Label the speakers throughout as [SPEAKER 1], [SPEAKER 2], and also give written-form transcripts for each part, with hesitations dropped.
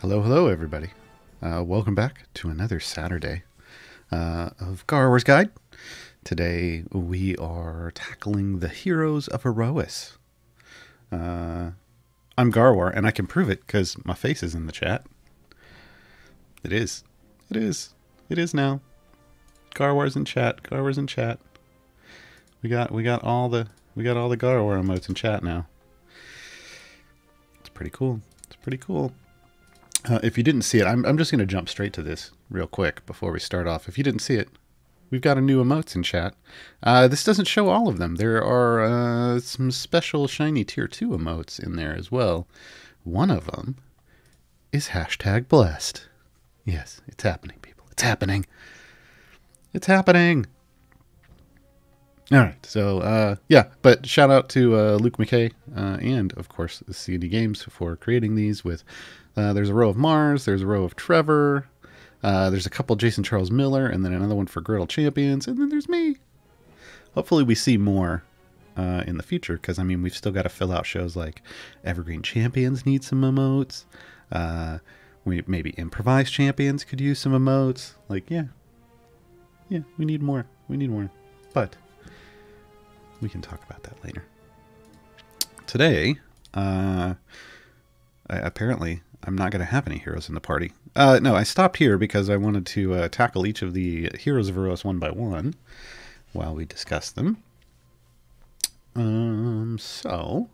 [SPEAKER 1] Hello, hello, everybody. Welcome back to another Saturday of Gaarawarr's Guide. Today we are tackling the heroes of Aerois. I'm Gaarawarr, and I can prove it because my face is in the chat. It is. It is. It is now. Gaarawarr's in chat. Gaarawarr's in chat. We got all the Gaarawarr emotes in chat now. It's pretty cool. It's pretty cool. If you didn't see it, I'm just going to jump straight to this real quick before we start off. If you didn't see it, we've got a new emotes in chat. This doesn't show all of them. There are some special shiny tier 2 emotes in there as well. One of them is #blessed. Yes, it's happening, people. It's happening. It's happening. All right, so yeah, but shout out to Luke McKay and, of course, C&D Games for creating these with... there's a row of Mars, there's a row of Trevor, there's a couple Jason Charles Miller, and then another one for Girdle Champions, and then there's me. Hopefully we see more in the future, because, I mean, we've still got to fill out shows like Evergreen Champions need some emotes. Maybe Improvised Champions could use some emotes. Like, yeah, we need more. We need more. But we can talk about that later. Today, apparently... I'm not going to have any heroes in the party. No, I stopped here because I wanted to tackle each of the heroes of Aerois one by one while we discuss them. So,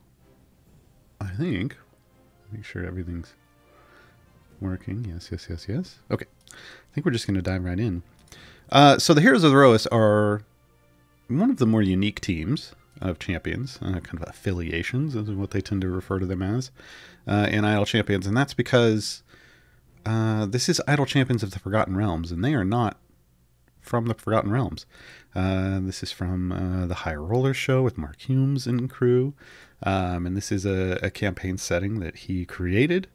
[SPEAKER 1] I think, make sure everything's working. Yes. Okay, I think we're just going to dive right in. So the heroes of Aerois are one of the more unique teams of champions, kind of affiliations is what they tend to refer to them as, in Idle Champions, and that's because this is Idle Champions of the Forgotten Realms, and they are not from the Forgotten Realms. This is from the High Roller show with Mark Humes and crew, and this is a campaign setting that he created,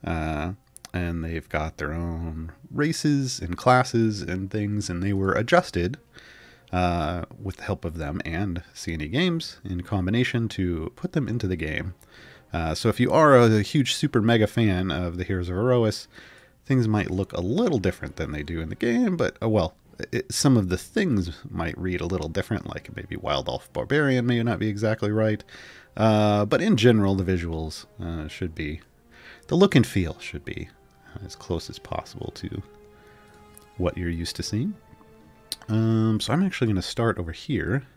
[SPEAKER 1] and they've got their own races and classes and things, and they were adjusted with the help of them and C&D Games in combination to put them into the game. So if you are a huge super mega fan of the Heroes of Aerois, things might look a little different than they do in the game, but well, some of the things might read a little different, like maybe Wild Elf Barbarian may not be exactly right, but in general the visuals should be, the look and feel should be as close as possible to what you're used to seeing. So I'm actually going to start over here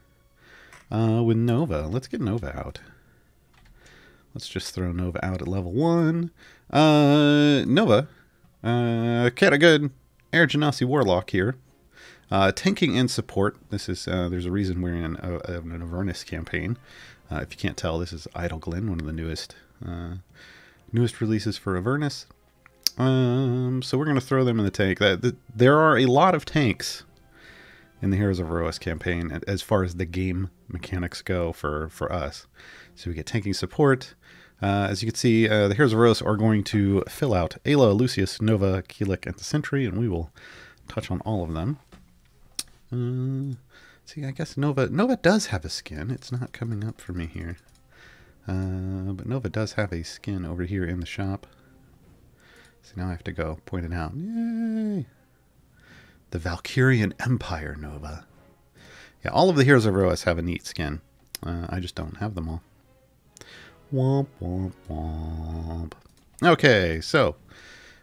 [SPEAKER 1] with Nova. Let's get Nova out. Let's just throw Nova out at level 1. Nova, kind of good Air Genasi Warlock here. Tanking and support. This is there's a reason we're in an Avernus campaign. If you can't tell, this is Idle Glen, one of the newest releases for Avernus. So we're going to throw them in the tank. There are a lot of tanks in the Heroes of Aerois campaign as far as the game mechanics go for us. So we get tanking support. As you can see, the Heroes of Aerois are going to fill out Ayla, Lucius, Nova, Keelik, and the Sentry, and we will touch on all of them. See, I guess Nova does have a skin. It's not coming up for me here. But Nova does have a skin over here in the shop. So now I have to go point it out. Yay! The Valkyrian Empire Nova. Yeah, all of the Heroes of Aerois have a neat skin. I just don't have them all. Womp, womp, womp. Okay, so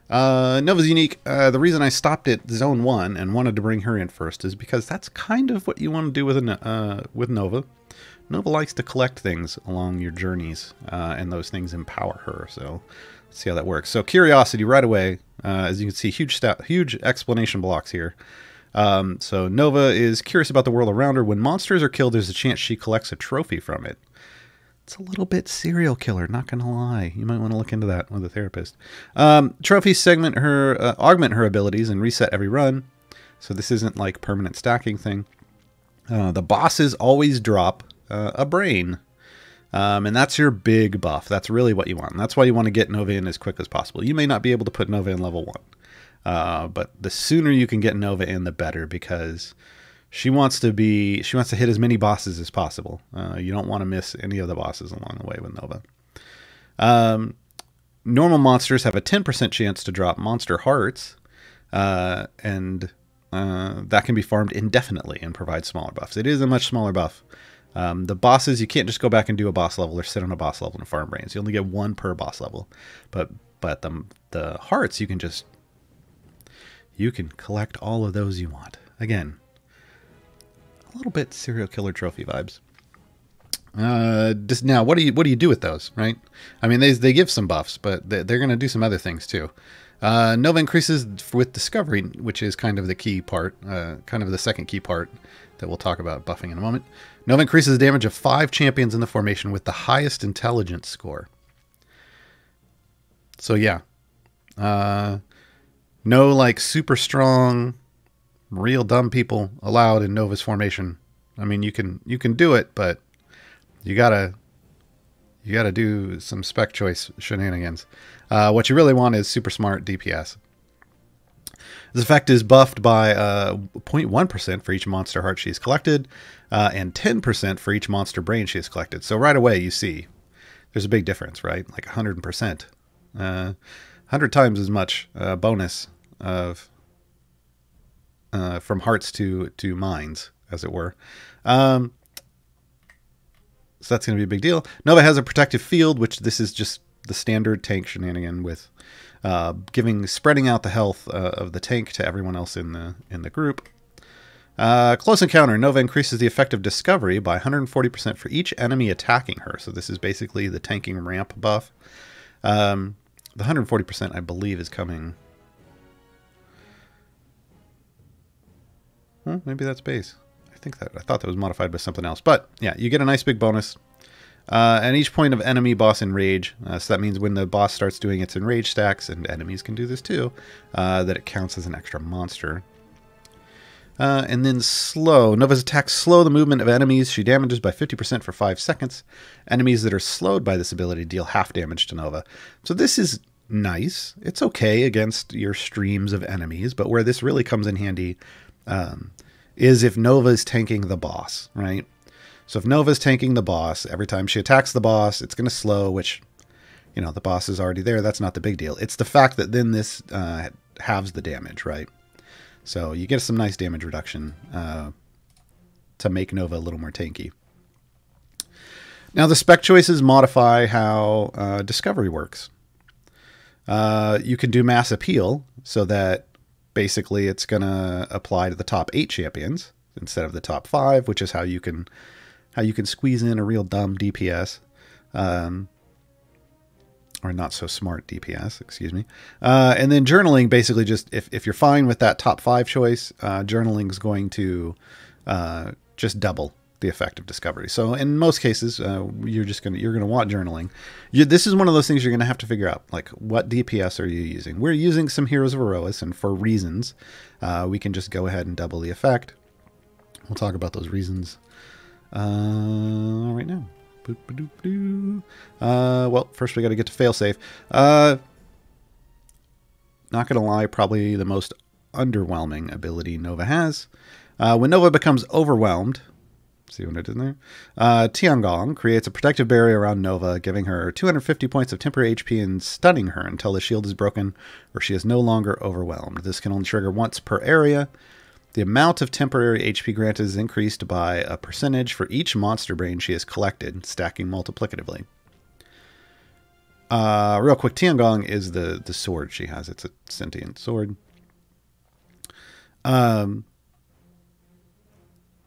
[SPEAKER 1] Nova's unique. The reason I stopped at Zone 1 and wanted to bring her in first is because that's kind of what you want to do with Nova. Nova likes to collect things along your journeys, and those things empower her. So let's see how that works. So curiosity right away. As you can see, huge explanation blocks here. So Nova is curious about the world around her. When monsters are killed, there's a chance she collects a trophy from it. It's a little bit serial killer, not going to lie. You might want to look into that with a therapist. Trophies augment her abilities and reset every run. So this isn't like permanent stacking thing. The bosses always drop a brain. And that's your big buff. That's really what you want. And that's why you want to get Nova in as quick as possible. You may not be able to put Nova in level 1. But the sooner you can get Nova in, the better, because she wants to hit as many bosses as possible. You don't want to miss any of the bosses along the way with Nova. normal monsters have a 10% chance to drop monster hearts, and that can be farmed indefinitely and provide smaller buffs. It is a much smaller buff. The bosses, you can't just go back and do a boss level or sit on a boss level and farm brains. You only get one per boss level. But the hearts, you can collect all of those you want. Again, a little bit serial killer trophy vibes. Just now, what do you do with those, right? I mean, they give some buffs, but they're going to do some other things too. Nova increases with discovery, which is kind of the key part, kind of the second key part that we'll talk about buffing in a moment. Nova increases the damage of 5 champions in the formation with the highest intelligence score. So yeah, no like super strong, real dumb people allowed in Nova's formation. I mean, you can do it, but you gotta do some spec choice shenanigans. What you really want is super smart DPS. This effect is buffed by 0.1% for each monster heart she's collected, and 10% for each monster brain she has collected. So right away you see there's a big difference, right? Like 100%. 100 times as much bonus of from hearts to minds, as it were. So that's going to be a big deal. Nova has a protective field, which this is just the standard tank shenanigan with spreading out the health of the tank to everyone else in the group. Close encounter. Nova increases the effect of discovery by 140% for each enemy attacking her. So this is basically the tanking ramp buff. The 140%, I believe, is coming. Well, maybe that's base. I thought that was modified by something else. But yeah, you get a nice big bonus. And each point of enemy boss enrage, so that means when the boss starts doing its enrage stacks, and enemies can do this too, that it counts as an extra monster. And then slow. Nova's attacks slow the movement of enemies. She damages by 50% for 5 seconds. Enemies that are slowed by this ability deal half damage to Nova. So this is nice. It's okay against your streams of enemies, but where this really comes in handy is if Nova's tanking the boss, right? So if Nova's tanking the boss, every time she attacks the boss, it's going to slow, which, you know, the boss is already there. That's not the big deal. It's the fact that then this halves the damage, right? So you get some nice damage reduction to make Nova a little more tanky. Now the spec choices modify how discovery works. You can do mass appeal so that basically it's going to apply to the top 8 champions instead of the top 5, which is how you can squeeze in a real dumb DPS. Or not so smart DPS, excuse me. And then journaling, basically just if you're fine with that top 5 choice, journaling is going to just double the effect of discovery. So in most cases, you're gonna want journaling. This is one of those things you're gonna have to figure out, like what DPS are you using? We're using some Heroes of Aerois, and for reasons, we can just go ahead and double the effect. We'll talk about those reasons right now. Well, first we got to get to failsafe. Not gonna lie, probably the most underwhelming ability Nova has. When Nova becomes overwhelmed, see what I did there? Tiangong creates a protective barrier around Nova, giving her 250 points of temporary HP and stunning her until the shield is broken or she is no longer overwhelmed. This can only trigger once per area. The amount of temporary HP granted is increased by a percentage for each monster brain she has collected, stacking multiplicatively. Real quick, Tiangong is the sword she has. It's a sentient sword.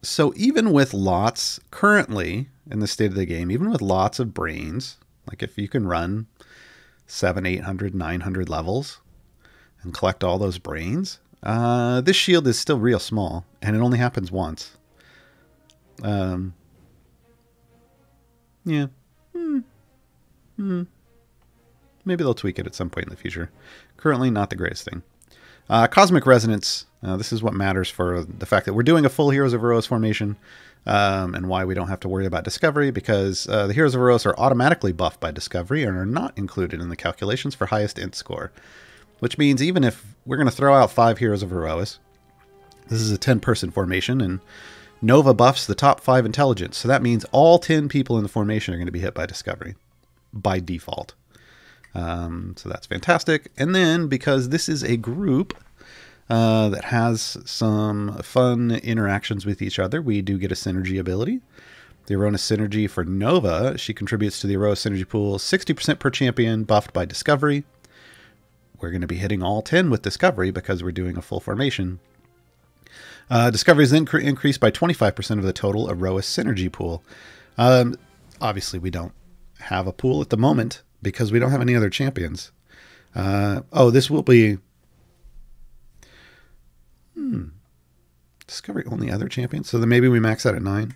[SPEAKER 1] So even with lots, currently in the state of the game, even with lots of brains, like if you can run 700, 800, 900 levels and collect all those brains, this shield is still real small, and it only happens once. Yeah. Maybe they'll tweak it at some point in the future. Currently, not the greatest thing. Cosmic Resonance. This is what matters for the fact that we're doing a full Heroes of Aerois formation, and why we don't have to worry about Discovery, because the Heroes of Aerois are automatically buffed by Discovery and are not included in the calculations for highest int score. Which means even if we're going to throw out 5 Heroes of Aerois, this is a 10-person formation, and Nova buffs the top 5 intelligence. So that means all 10 people in the formation are going to be hit by Discovery by default. So that's fantastic. And then because this is a group that has some fun interactions with each other, we do get a synergy ability. The Aerois synergy for Nova, she contributes to the Aerois synergy pool 60% per champion, buffed by Discovery. We're going to be hitting all 10 with Discovery because we're doing a full formation. Discovery is then increased by 25% of the total Aerois synergy pool. Obviously, we don't have a pool at the moment because we don't have any other champions. Oh, this will be... Discovery only other champions? So then maybe we max out at 9.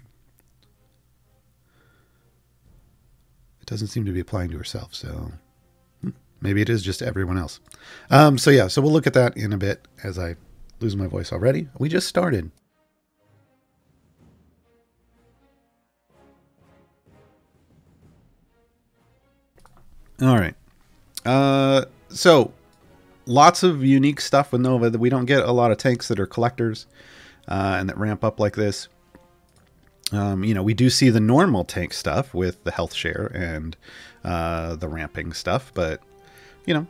[SPEAKER 1] It doesn't seem to be applying to herself, so maybe it is just everyone else. So yeah, so we'll look at that in a bit as I lose my voice already. We just started. All right. So lots of unique stuff with Nova that we don't get a lot of tanks that are collectors and that ramp up like this. You know, we do see the normal tank stuff with the health share and the ramping stuff, but, you know,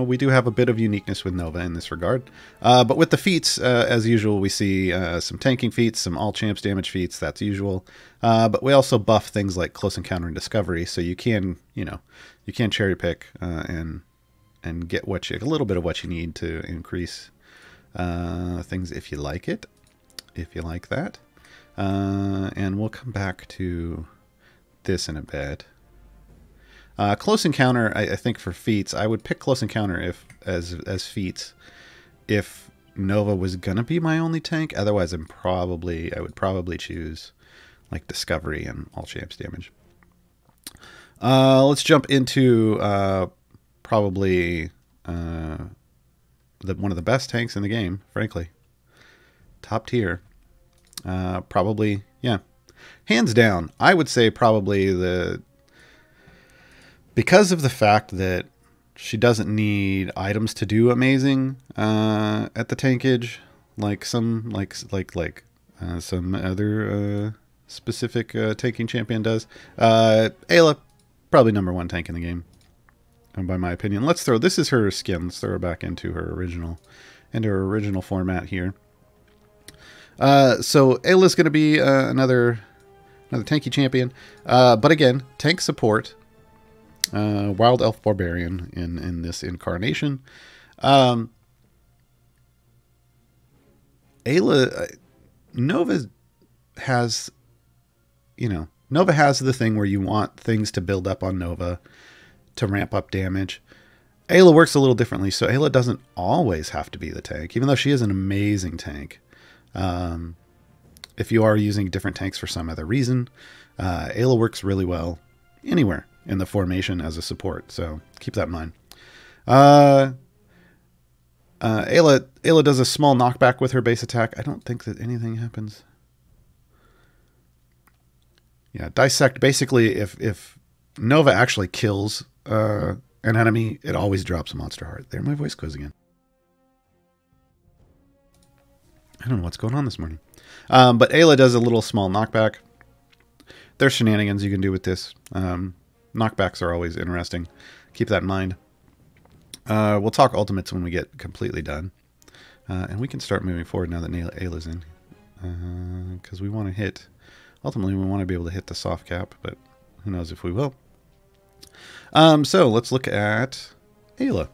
[SPEAKER 1] we do have a bit of uniqueness with Nova in this regard. But with the feats, as usual, we see some tanking feats, some all champs damage feats, that's usual. But we also buff things like close encounter and discovery, so you can, you know, you can cherry pick and get what you, a little bit of what you need to increase things if you like it, if you like that. And we'll come back to this in a bit. Close encounter, I think for feats, I would pick close encounter if as feats if Nova was gonna be my only tank. Otherwise, I would probably choose like discovery and all champs damage. Let's jump into probably one of the best tanks in the game, frankly, top tier. Probably, yeah, hands down, I would say probably because of the fact that she doesn't need items to do amazing at the tankage, like some some other specific tanking champion does. Ayla, probably #1 tank in the game, by my opinion. Let's throw, this is her skin. Let's throw her back into her original format here. So Ayla's going to be another tanky champion, but again, tank support, wild elf barbarian in this incarnation. Ayla, Nova has, you know, Nova has the thing where you want things to build up on Nova to ramp up damage. Ayla works a little differently, so Ayla doesn't always have to be the tank, even though she is an amazing tank. If you are using different tanks for some other reason, Ayla works really well anywhere in the formation as a support, so keep that in mind. Ayla does a small knockback with her base attack. I don't think that anything happens. Yeah, dissect. Basically, if Nova actually kills an enemy, it always drops a monster heart. There, my voice goes again. I don't know what's going on this morning. But Ayla does a little small knockback. There's shenanigans you can do with this. Knockbacks are always interesting. Keep that in mind. We'll talk ultimates when we get completely done. And we can start moving forward now that Ayla's in. Because we want to hit... Ultimately, we want to be able to hit the soft cap, but who knows if we will. So let's look at Ayla.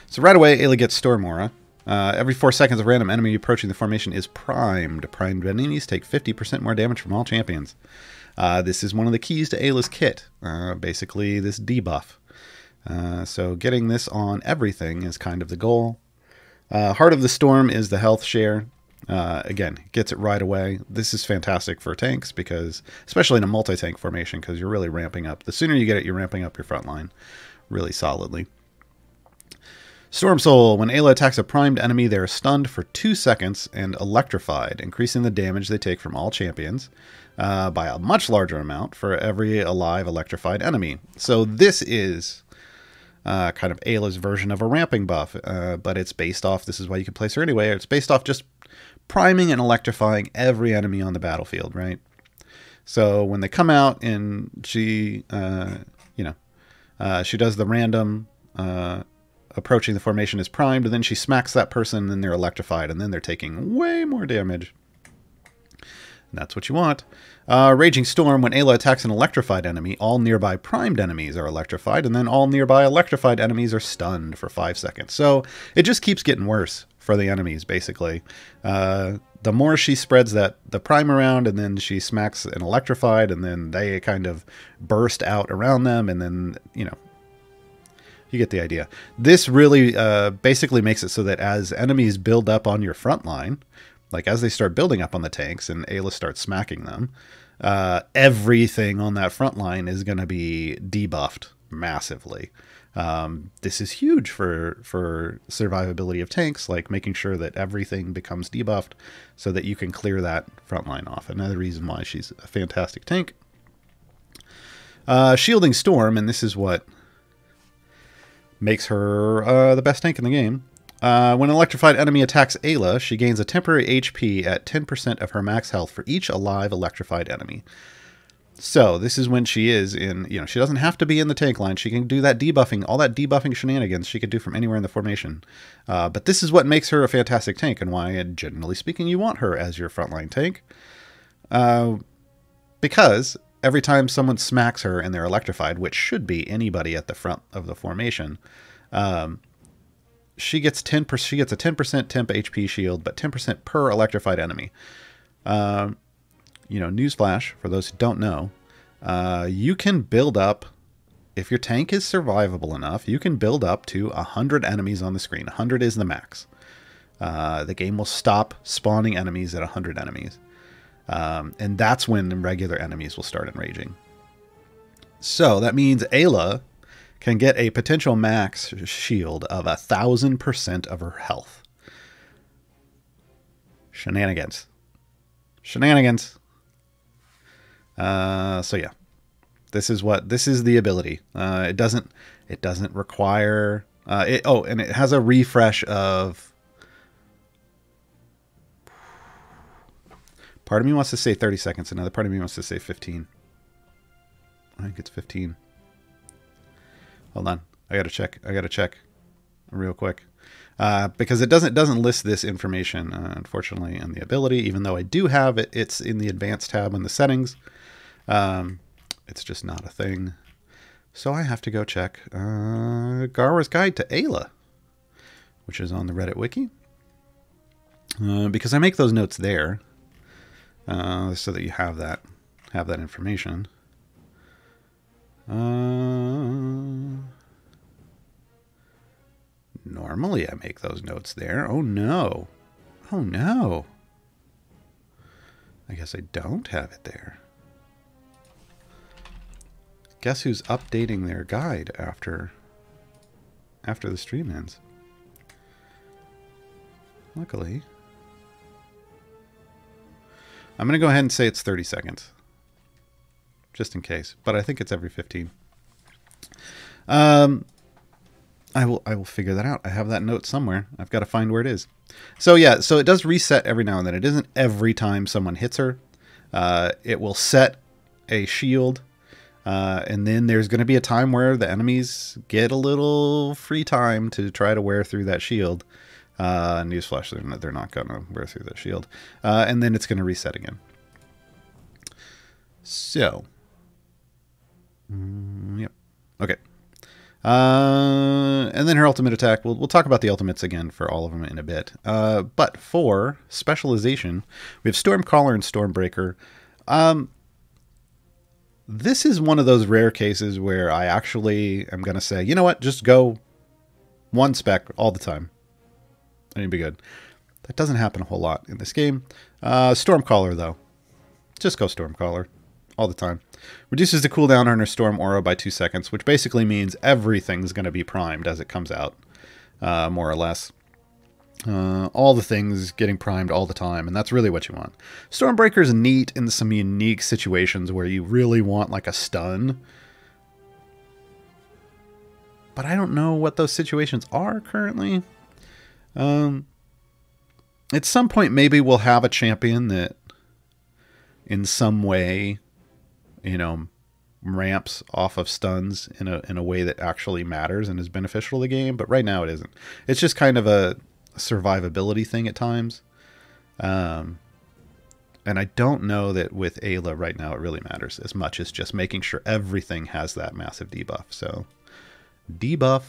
[SPEAKER 1] So right away, Ayla gets Storm Aura. Every 4 seconds, a random enemy approaching the formation is primed. Primed enemies take 50% more damage from all champions. This is one of the keys to Ayla's kit, basically this debuff. So getting this on everything is kind of the goal. Heart of the Storm is the health share. Again, gets it right away. This is fantastic for tanks because, especially in a multi-tank formation, because you're really ramping up. The sooner you get it, you're ramping up your front line really solidly. Storm Soul. When Ayla attacks a primed enemy, they are stunned for 2 seconds and electrified, increasing the damage they take from all champions by a much larger amount for every alive electrified enemy. So this is kind of Ayla's version of a ramping buff, but it's based off, this is why you can place her anyway, it's based off just priming and electrifying every enemy on the battlefield, right? So when they come out and she, you know, She does the random approaching the formation is primed, and then she smacks that person, and then they're electrified, and then they're taking way more damage. And that's what you want. Raging Storm, when Ayla attacks an electrified enemy, all nearby primed enemies are electrified, and then all nearby electrified enemies are stunned for 5 seconds. So it just keeps getting worse for the enemies, basically. The more she spreads the prime around, and then she smacks an electrified, and then they kind of burst out around them, and then, you know, you get the idea. This really basically makes it so that as enemies build up on your front line, like as they start building up on the tanks and Ayla starts smacking them, everything on that front line is going to be debuffed massively. This is huge for survivability of tanks, like making sure that everything becomes debuffed so that you can clear that front line off. Another reason why she's a fantastic tank. Shielding Storm, and this is what makes her the best tank in the game. When an electrified enemy attacks Ayla, she gains a temporary HP at 10% of her max health for each alive electrified enemy. So this is when she is in, you know, she doesn't have to be in the tank line. She can do that debuffing, all that debuffing shenanigans she could do from anywhere in the formation. But this is what makes her a fantastic tank, and why, generally speaking, you want her as your frontline tank. Because every time someone smacks her and they're electrified, which should be anybody at the front of the formation, she gets 10%. She gets a 10% temp HP shield, but 10% per electrified enemy. You know, newsflash for those who don't know, you can build up, if your tank is survivable enough, you can build up to 100 enemies on the screen. 100 is the max. The game will stop spawning enemies at 100 enemies. And that's when regular enemies will start enraging. So that means Ayla can get a potential max shield of 1,000% of her health. Shenanigans. Shenanigans. So yeah, this is the ability. It doesn't require, and it has a refresh of, part of me wants to say 30 seconds. Another part of me wants to say 15. I think it's 15. Hold on. I gotta check real quick. Because it doesn't list this information, unfortunately, in the ability, even though I do have it. It's in the advanced tab in the settings. It's just not a thing. So I have to go check Gaarawarr's Guide to Ayla, which is on the Reddit wiki. Because I make those notes there, so that you have that information. Normally I make those notes there. Oh no. Oh no. I guess I don't have it there. Guess who's updating their guide after the stream ends? Luckily. I'm going to go ahead and say it's 30 seconds. Just in case. But I think it's every 15. I will figure that out. I have that note somewhere. I've got to find where it is. So yeah, so it does reset every now and then. It isn't every time someone hits her. It will set a shield. And then there's going to be a time where the enemies get a little free time to try to wear through that shield. Newsflash, they're not going to wear through that shield. And then it's going to reset again. So. Yep. Okay. And then her ultimate attack. We'll talk about the ultimates again for all of them in a bit. But for specialization, we have Stormcaller and Stormbreaker. This is one of those rare cases where I actually am going to say, you know what, just go one spec all the time. And it'd be good. That doesn't happen a whole lot in this game. Stormcaller, though. Just go Stormcaller all the time. Reduces the cooldown on her Storm Aura by 2 seconds, which basically means everything's going to be primed as it comes out, more or less. All the things getting primed all the time, and that's really what you want. Stormbreaker's neat in some unique situations where you really want like a stun. But I don't know what those situations are currently. At some point maybe we'll have a champion that in some way, you know, ramps off of stuns in a way that actually matters and is beneficial to the game, but right now it isn't. It's just kind of a survivability thing at times. And I don't know that with Ayla right now it really matters as much as just making sure everything has that massive debuff. So debuff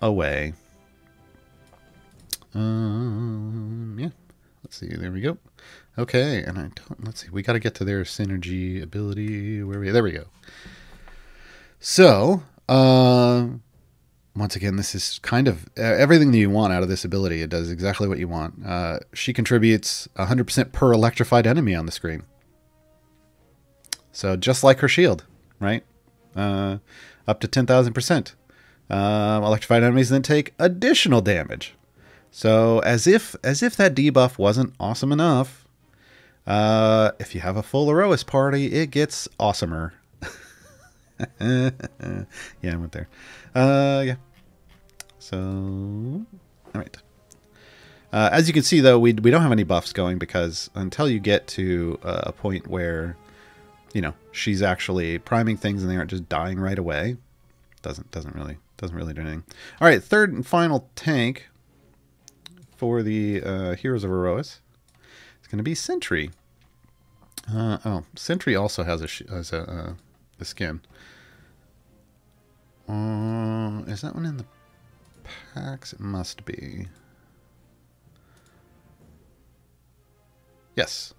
[SPEAKER 1] away. Yeah. Let's see. There we go. Okay, and let's see. We got to get to their synergy ability. There we go. So, once again, this is kind of everything that you want out of this ability. It does exactly what you want. She contributes 100% per electrified enemy on the screen. So just like her shield, right? Up to 10,000%. Electrified enemies then take additional damage. So as if that debuff wasn't awesome enough, if you have a full Aerois party, it gets awesomer. Yeah, I went there. Yeah. So, all right. As you can see, though, we don't have any buffs going because until you get to a point where, you know, she's actually priming things and they aren't just dying right away, doesn't really do anything. All right, third and final tank for the Heroes of Aerois. It's going to be Sentry. Oh, Sentry also has a skin. Is that one in the packs? It must be. Yes.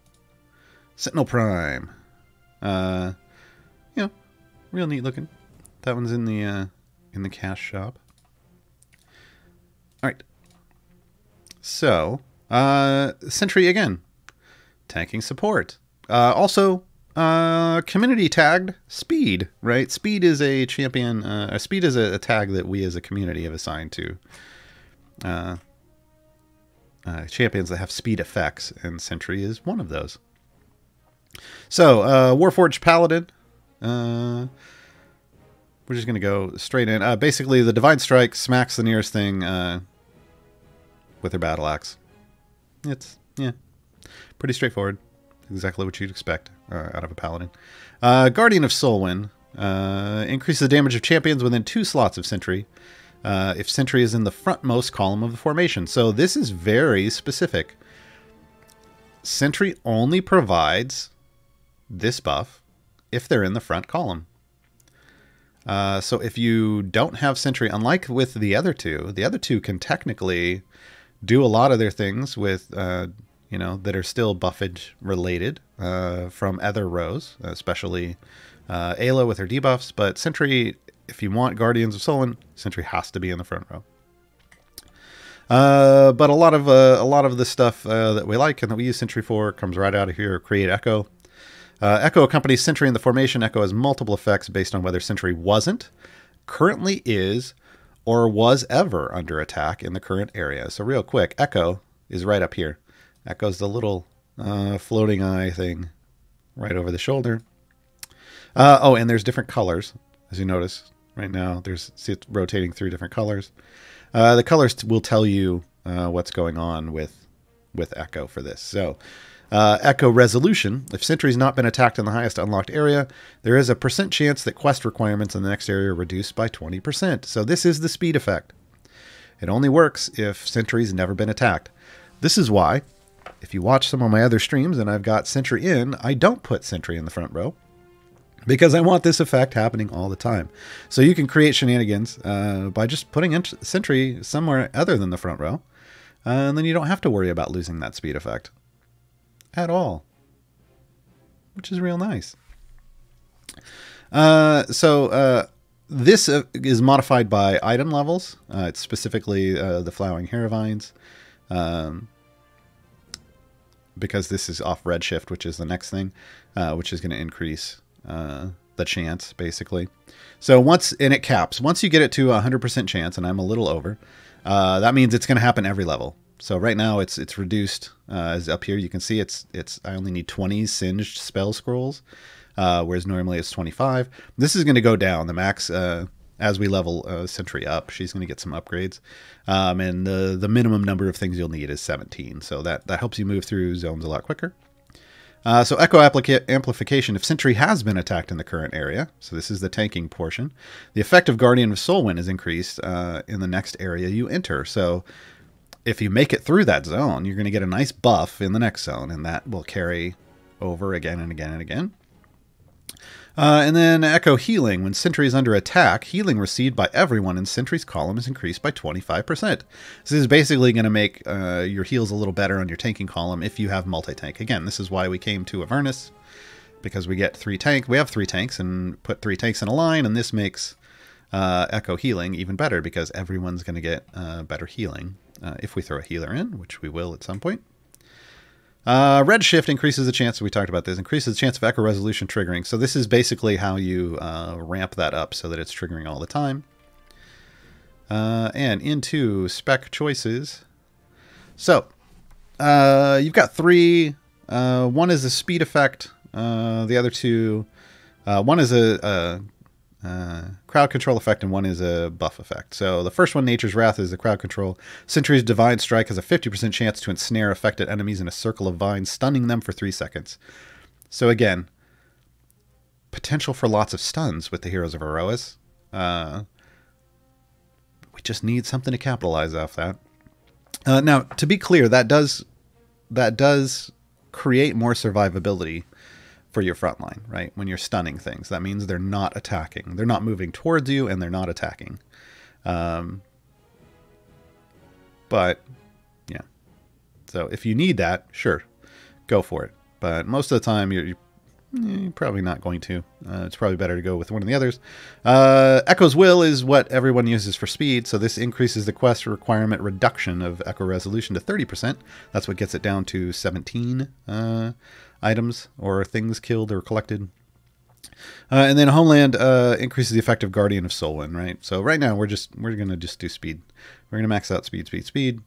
[SPEAKER 1] Sentinel Prime. You know, real neat looking. That one's in the cash shop. All right. So, Sentry again. Tanking support. Also, community tagged Speed, right? Speed is a champion. Speed is a tag that we as a community have assigned to champions that have speed effects, and Sentry is one of those. So, Warforged Paladin. We're just going to go straight in. Basically, the Divine Strike smacks the nearest thing with her battle axe. It's, yeah, pretty straightforward. Exactly what you'd expect out of a paladin. Guardian of Soulwin. Increases the damage of champions within 2 slots of Sentry. If Sentry is in the frontmost column of the formation. So this is very specific. Sentry only provides this buff if they're in the front column. So if you don't have Sentry, unlike with the other two can technically do a lot of their things with... you know, that are still buffage related from other rows, especially Ayla with her debuffs. But Sentry, if you want Guardians of Soulwin, Sentry has to be in the front row. But a lot of the stuff that we like and that we use Sentry for comes right out of here. Create Echo. Echo accompanies Sentry in the formation. Echo has multiple effects based on whether Sentry wasn't, currently is, or was ever under attack in the current area. So real quick, Echo is right up here. Echo's the little floating eye thing right over the shoulder. Oh, and there's different colors, as you notice right now. See it's rotating through different colors. The colors will tell you what's going on with Echo for this. So, Echo Resolution. If Sentry's not been attacked in the highest unlocked area, there is a % chance that quest requirements in the next area are reduced by 20%. So this is the speed effect. It only works if Sentry's never been attacked. This is why... if you watch some of my other streams and I've got Sentry in, I don't put Sentry in the front row because I want this effect happening all the time. So you can create shenanigans by just putting in Sentry somewhere other than the front row. And then you don't have to worry about losing that speed effect at all, which is real nice. This is modified by item levels. It's specifically the Flowering Hair Vines. Because this is off redshift, which is the next thing, which is going to increase the chance, basically. So it caps. Once you get it to 100% chance, and I'm a little over, that means it's going to happen every level. So right now it's reduced. As up here you can see I only need 20 singed spell scrolls, whereas normally it's 25. This is going to go down. The max, as we level Sentry up, she's going to get some upgrades. And the minimum number of things you'll need is 17. So that helps you move through zones a lot quicker. So Echo Amplification, if Sentry has been attacked in the current area, so this is the tanking portion, the effect of Guardian of Soulwin is increased in the next area you enter. So if you make it through that zone, you're going to get a nice buff in the next zone, and that will carry over again and again and again. And then Echo Healing. When Sentry is under attack, healing received by everyone in Sentry's column is increased by 25%. So this is basically going to make your heals a little better on your tanking column if you have multi-tank. Again, this is why we came to Avernus, because we get 3 tank. We have 3 tanks and put 3 tanks in a line, and this makes Echo Healing even better because everyone's going to get better healing if we throw a healer in, which we will at some point. Redshift increases the chance, we talked about this, increases the chance of Echo Resolution triggering. So this is basically how you ramp that up so that it's triggering all the time. And into Spec Choices. So, you've got 3. One is a speed effect. The other 2, one is a crowd control effect, and one is a buff effect. So the first one, Nature's Wrath, is the crowd control. Sentry's Divine Strike has a 50% chance to ensnare affected enemies in a circle of vines, stunning them for 3 seconds. So again, potential for lots of stuns with the Heroes of Aerois. We just need something to capitalize off that. Now, to be clear, that does create more survivability for your front line, right? When you're stunning things, that means they're not attacking. They're not moving towards you, and they're not attacking. But yeah, so if you need that, sure, go for it. But most of the time, you're probably not going to. It's probably better to go with one of the others. Echo's Will is what everyone uses for speed, so this increases the quest requirement reduction of Echo Resolution to 30%. That's what gets it down to 17 items or things killed or collected. And then Homeland increases the effect of Guardian of Soulwin, right? So right now we're going to just do speed. We're going to max out speed.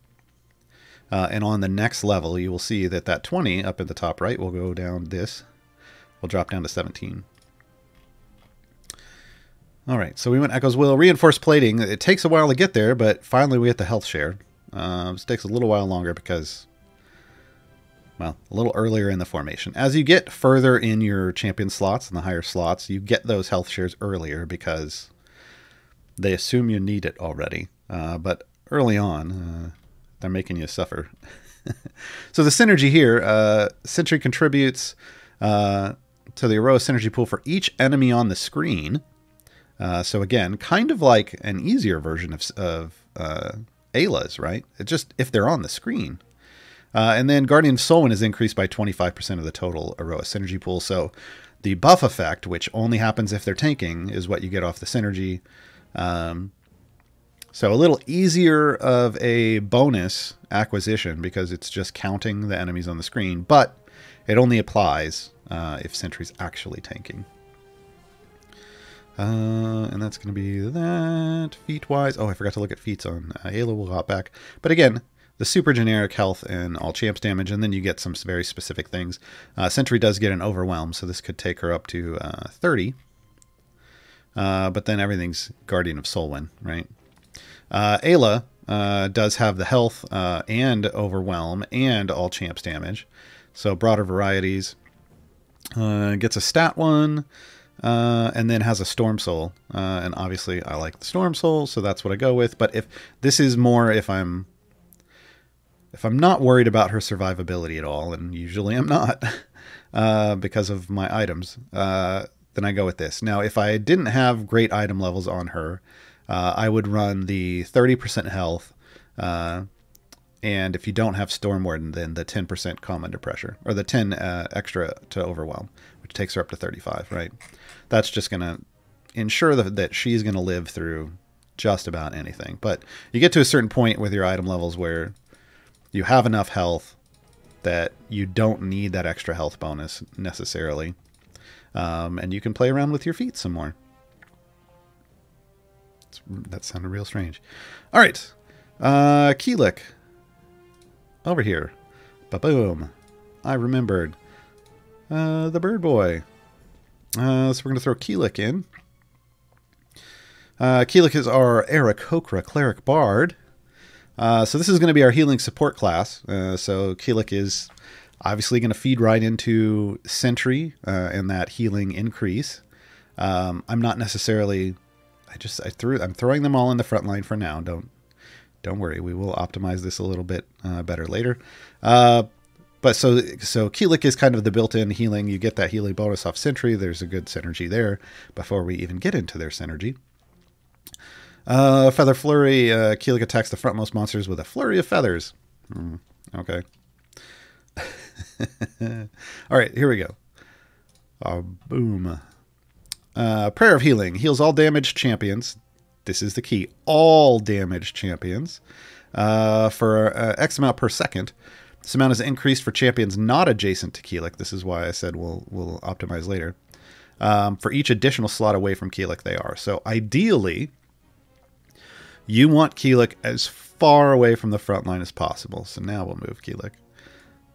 [SPEAKER 1] And on the next level, you will see that 20 up at the top right will go down this. We'll drop down to 17. All right, so we went Echo's Will. Reinforced Plating. It takes a while to get there, but finally we get the health share. This takes a little while longer because, well, a little earlier in the formation. As you get further in your champion slots and the higher slots, you get those health shares earlier because they assume you need it already. But early on, they're making you suffer. So the synergy here, Sentry contributes to the Aerois synergy pool for each enemy on the screen. So again, kind of like an easier version of Ayla's, right? It just if they're on the screen. And then Guardian of Soulwin is increased by 25% of the total Aerois synergy pool. So the buff effect, which only happens if they're tanking, is what you get off the synergy. So a little easier of a bonus acquisition because it's just counting the enemies on the screen, but it only applies if Sentry's actually tanking. And that's going to be that. Feat-wise, oh, I forgot to look at feats on Ayla. We'll hop back. But again, the super generic health and all champs damage, and then you get some very specific things. Sentry does get an overwhelm, so this could take her up to 30. But then everything's Guardian of Soulwin, right? Ayla does have the health and overwhelm and all champs damage. So broader varieties. Gets a stat 1. And then has a Storm Soul. And obviously I like the Storm Soul, so that's what I go with. But if this is more if I'm not worried about her survivability at all, and usually I'm not because of my items, then I go with this. Now, if I didn't have great item levels on her, I would run the 30% health, and if you don't have Storm Warden, then the 10% calm under pressure, or the 10 extra to overwhelm, which takes her up to 35, right? That's just going to ensure that she's going to live through just about anything. But you get to a certain point with your item levels where you have enough health that you don't need that extra health bonus necessarily. And you can play around with your feet some more. That sounded real strange. All right. Keelik. Over here. Ba-boom. I remembered. The bird boy. So we're going to throw Keelik in. Keelik is our Aarakocra Cleric Bard. So this is going to be our healing support class. So Keelik is Obviously going to feed right into Sentry and that healing increase. I'm not necessarily... I'm throwing them all in the front line for now. Don't worry. We will optimize this a little bit better later. But so Keelik is kind of the built-in healing. You get that healing bonus off Sentry. There's a good synergy there before we even get into their synergy. Feather Flurry. Keelik attacks the frontmost monsters with a flurry of feathers. Okay. All right, here we go. Boom. Prayer of Healing. Heals all damaged champions. This is the key. All damaged champions. For X amount per second. This amount is increased for champions not adjacent to Keelik. This is why I said we'll optimize later. For each additional slot away from Keelik they are. So ideally, you want Keelik as far away from the front line as possible. So now we'll move Keelik.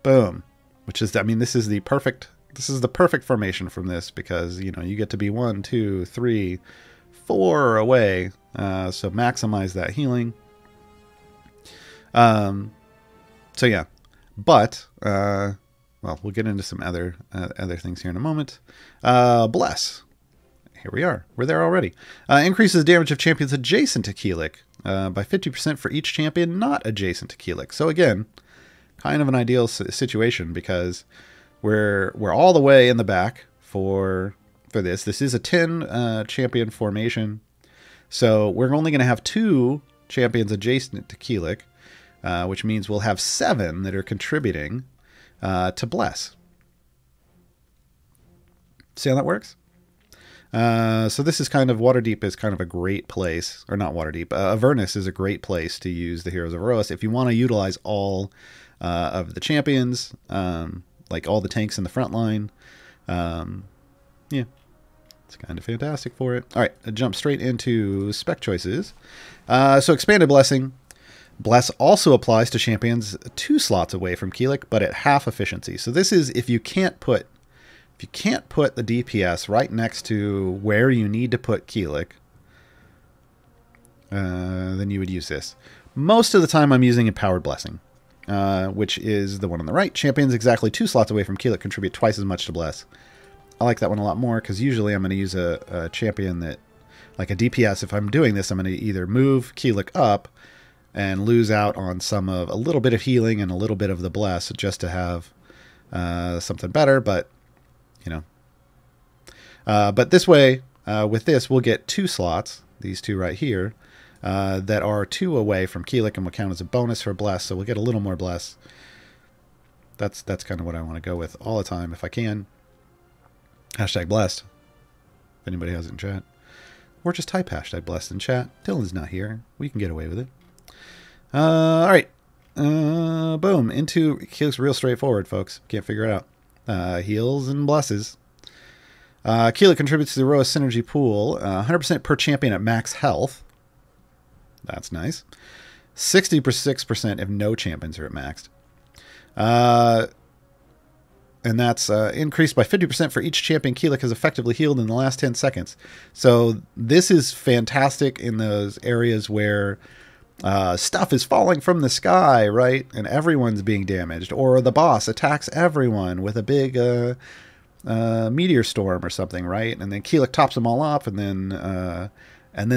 [SPEAKER 1] Boom. Which is, I mean, this is the perfect formation from this, because, you know, you get to be 1, 2, 3, 4 away. So maximize that healing. So yeah. But, well, we'll get into some other things here in a moment. Bless. Here we are. We're there already. Increases damage of champions adjacent to Keelik by 50% for each champion not adjacent to Keelik. So again, kind of an ideal situation, because we're all the way in the back for this. This is a 10 champion formation. So we're only going to have 2 champions adjacent to Keelik. Which means we'll have 7 that are contributing to Bless. See how that works? So this is kind of... Waterdeep is kind of a great place. Or not Waterdeep. Avernus is a great place to use the Heroes of Aerois if you want to utilize all of the champions. Like all the tanks in the front line. Yeah. It's kind of fantastic for it. Alright, jump straight into Spec Choices. So Expanded Blessing. Bless also applies to champions 2 slots away from Keelik, but at half efficiency. So this is if you can't put the DPS right next to where you need to put Keelik, then you would use this. Most of the time I'm using Empowered Blessing, which is the one on the right. Champions exactly 2 slots away from Keelik contribute twice as much to Bless. I like that one a lot more, because usually I'm going to use a champion that, like a DPS, if I'm doing this, I'm going to either move Keelik up and lose out on a little bit of healing and a little bit of the bless just to have something better. But, you know. But this way, with this, we'll get 2 slots, these 2 right here, that are 2 away from Keelik and will count as a bonus for bless. So we'll get a little more bless. That's kind of what I want to go with all the time if I can. Hashtag blessed, if anybody has it in chat. Or just type hashtag blessed in chat. Dylan's not here. We can get away with it. All right. Boom. Into Keelik's real straightforward, folks. Can't figure it out. Heals and blesses. Keelik contributes to the Aerois synergy pool. 100% per champion at max health. That's nice. 66% if no champions are at maxed. And that's increased by 50% for each champion Keelik has effectively healed in the last 10 seconds. So this is fantastic in those areas where stuff is falling from the sky, right? And everyone's being damaged. Or the boss attacks everyone with a big meteor storm or something, right? And then Keelik tops them all up, and then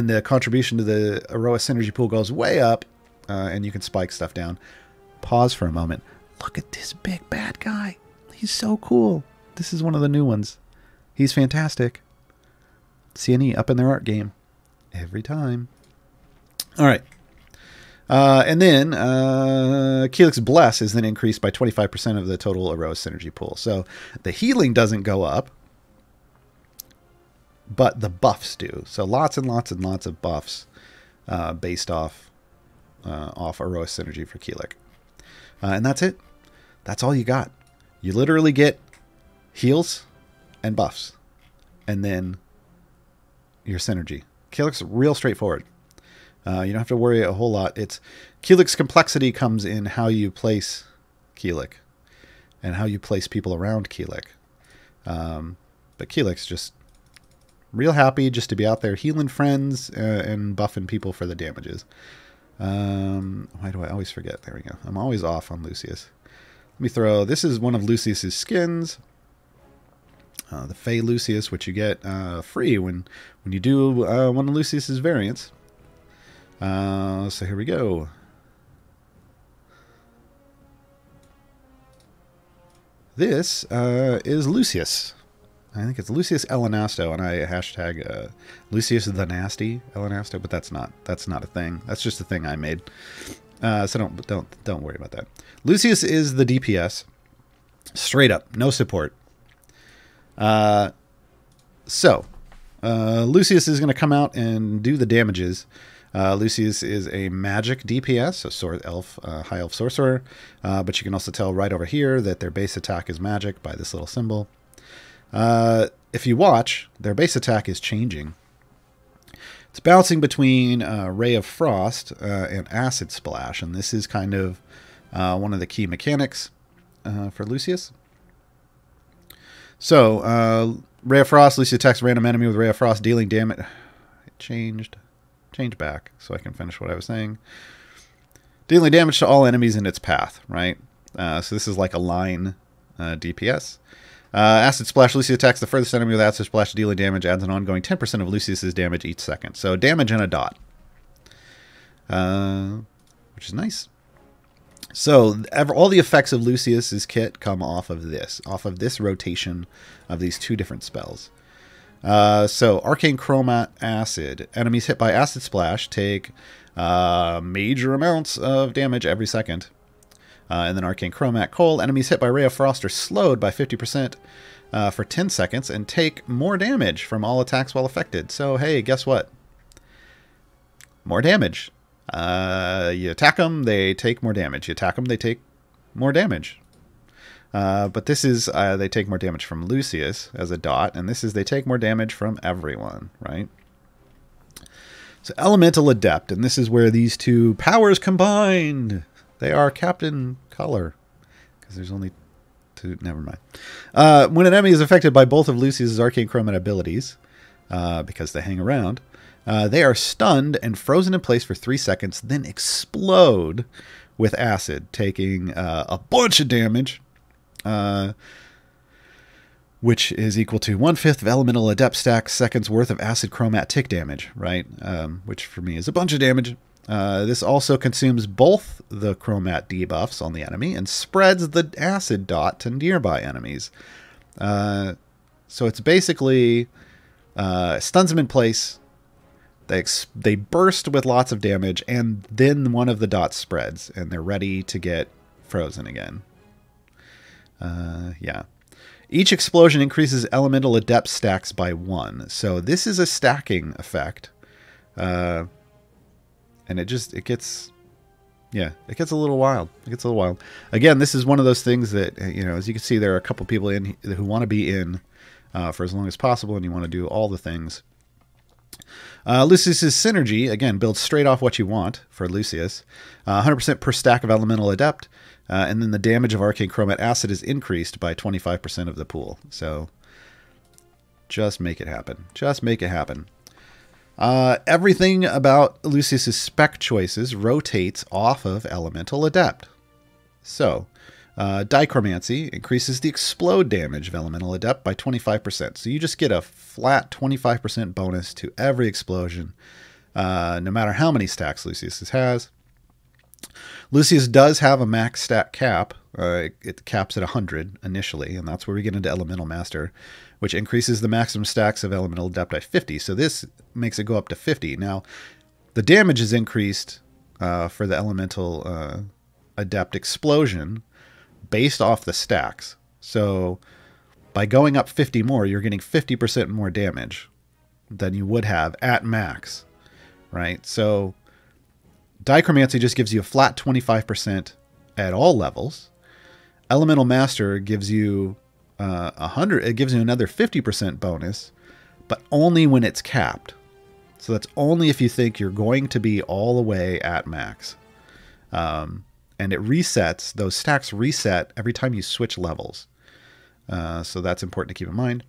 [SPEAKER 1] the contribution to the Aerois synergy pool goes way up, and you can spike stuff down. Pause for a moment. Look at this big bad guy. He's so cool. This is one of the new ones. He's fantastic. CNE up in their art game. Every time. All right. And then Keelik's Bless is then increased by 25% of the total Aerois synergy pool. So the healing doesn't go up, but the buffs do. So lots and lots and lots of buffs based off Aerois synergy for Keelik. And that's it. That's all you got. You literally get heals and buffs, and then your synergy. Keelik's real straightforward. You don't have to worry a whole lot. Keelik's complexity comes in how you place Keelik and how you place people around Keelik. But Keelik's just real happy just to be out there healing friends and buffing people for the damages. Why do I always forget? There we go. I'm always off on Lucius. Let me throw, this is one of Lucius's skins. The Fey Lucius, which you get free when you do one of Lucius's variants. So here we go. This is Lucius. I think it's Lucius Elenasto, and I hashtag Lucius the Nasty Elenasto, but that's not a thing. That's just a thing I made. So don't worry about that. Lucius is the DPS, straight up, no support. Lucius is going to come out and do the damages. Lucius is a magic DPS, a high elf sorcerer, but you can also tell right over here that their base attack is magic by this little symbol. If you watch, their base attack is changing. It's bouncing between Ray of Frost and Acid Splash, and this is kind of one of the key mechanics for Lucius. So, Ray of Frost, Lucius attacks a random enemy with Ray of Frost, dealing damage. It changed back so I can finish what I was saying. Dealing damage to all enemies in its path, right? So this is like a line DPS. Acid Splash, Lucius attacks the furthest enemy with Acid Splash, dealing damage, adds an ongoing 10% of Lucius's damage each second. So damage and a dot. Which is nice. So all the effects of Lucius's kit come off of this rotation of these two different spells. So Arcane Chromat Acid. Enemies hit by Acid Splash take major amounts of damage every second. And then Arcane Chromat Cold. Enemies hit by Ray of Frost are slowed by 50% for 10 seconds and take more damage from all attacks while affected. So, hey, guess what? More damage. You attack them, they take more damage. You attack them, they take more damage. But this is, they take more damage from Lucius as a dot, and this is they take more damage from everyone, right? So Elemental Adept, and this is where these two powers combined. They are Captain Color, because there's only two, never mind. When an enemy is affected by both of Lucius's Arcane Chromat abilities, because they hang around, they are stunned and frozen in place for 3 seconds, then explode with acid, taking a bunch of damage, which is equal to 1/5 of Elemental Adept stack seconds worth of acid chromat tick damage, right? Which for me is a bunch of damage. This also consumes both the chromat debuffs on the enemy and spreads the acid dot to nearby enemies. So it's basically stuns them in place. They burst with lots of damage, and then one of the dots spreads, and they're ready to get frozen again. Yeah. Each explosion increases Elemental Adept stacks by 1. So this is a stacking effect. And it gets a little wild. It gets a little wild. Again, this is one of those things that, as you can see, there are a couple people in who want to be in for as long as possible, and you want to do all the things. Lucius's Synergy, again, builds straight off what you want for Lucius. 100% per stack of Elemental Adept, and then the damage of Arcane Chromat Acid is increased by 25% of the pool. So just make it happen. Just make it happen. Everything about Lucius's Spec Choices rotates off of Elemental Adept. So, Dichromancy increases the explode damage of Elemental Adept by 25%. So you just get a flat 25% bonus to every explosion, no matter how many stacks Lucius has. Lucius does have a max stat cap. It caps at 100 initially, and that's where we get into Elemental Master, which increases the maximum stacks of Elemental Adept by 50. So this makes it go up to 50. Now, the damage is increased for the Elemental Adept Explosion based off the stacks. So by going up 50 more, you're getting 50% more damage than you would have at max, right? So Dichromancy just gives you a flat 25% at all levels. Elemental Master gives you 100. It gives you another 50% bonus, but only when it's capped. So that's only if you think you're going to be all the way at max. And it resets, those stacks reset every time you switch levels. So that's important to keep in mind.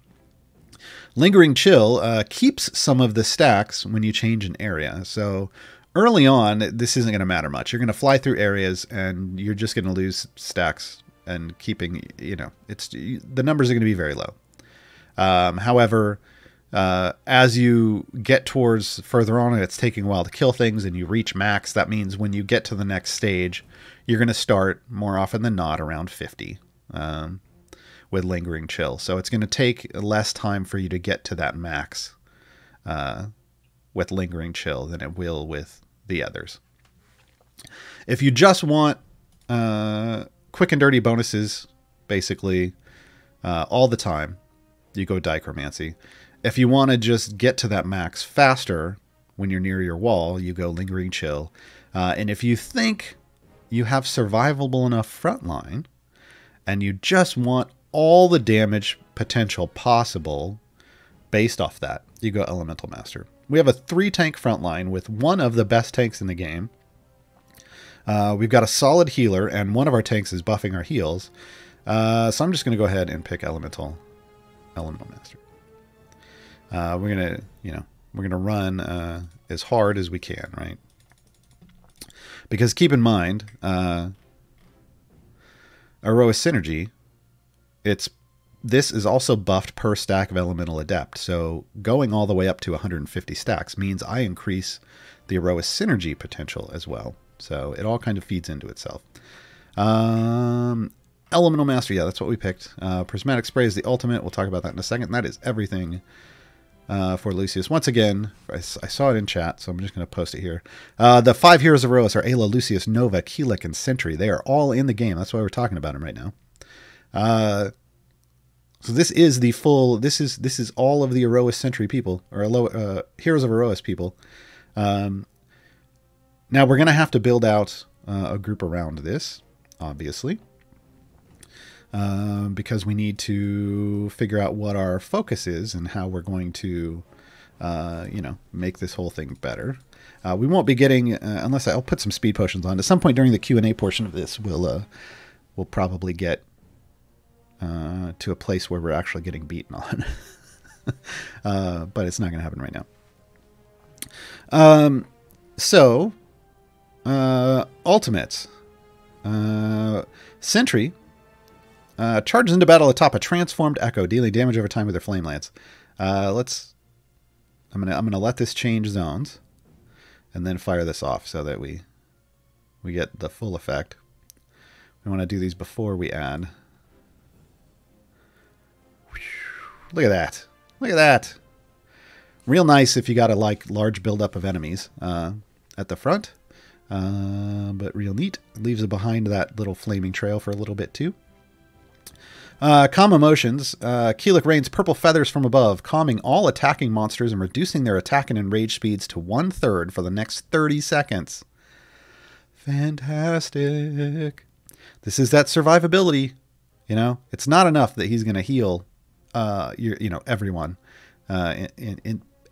[SPEAKER 1] Lingering Chill keeps some of the stacks when you change an area. So early on, this isn't going to matter much. You're going to fly through areas and you're just going to lose stacks and keeping, you know, the numbers are going to be very low. However, as you get towards further on and it's taking a while to kill things and you reach max, that means when you get to the next stage, you're going to start more often than not around 50 with Lingering Chill. So it's going to take less time for you to get to that max with Lingering Chill than it will with the others. If you just want quick and dirty bonuses, basically all the time, you go Dichromancy. If you want to just get to that max faster when you're near your wall, you go Lingering Chill. And if you think you have survivable enough frontline and you just want all the damage potential possible based off that, you go Elemental Master. We have a 3-tank frontline with one of the best tanks in the game. We've got a solid healer, and one of our tanks is buffing our heals. So I'm just going to go ahead and pick Elemental Master. We're gonna run as hard as we can, right? Because keep in mind, Aerois Synergy, this is also buffed per stack of Elemental Adept. So going all the way up to 150 stacks means I increase the Aerois Synergy potential as well. So it all kind of feeds into itself. Elemental Master, yeah, that's what we picked. Prismatic Spray is the ultimate. We'll talk about that in a second. That is everything for Lucius. Once again, I saw it in chat, so I'm just going to post it here. The 5 heroes of Aerois are Ayla, Lucius, Nova, Keelek, and Sentry. They are all in the game. That's why we're talking about them right now. So this is the full. This is all of the Aerois Sentry people, or heroes of Aerois people. Now we're going to have to build out a group around this, obviously. Because we need to figure out what our focus is and how we're going to, make this whole thing better. We won't be getting, unless I'll put some speed potions on. At some point during the Q&A portion of this, we'll probably get to a place where we're actually getting beaten on. But it's not going to happen right now. Ultimates. Sentry charges into battle atop a transformed Echo, dealing damage over time with their flame lance. I'm gonna let this change zones, and then fire this off so that we get the full effect. We want to do these before we add. Look at that! Look at that! Real nice if you got a large buildup of enemies at the front, but real neat. Leaves it behind that little flaming trail for a little bit too. Calm emotions. Keelek rains purple feathers from above, calming all attacking monsters and reducing their attack and enrage speeds to 1/3 for the next 30 seconds. Fantastic. This is that survivability. You know, it's not enough that he's going to heal, everyone,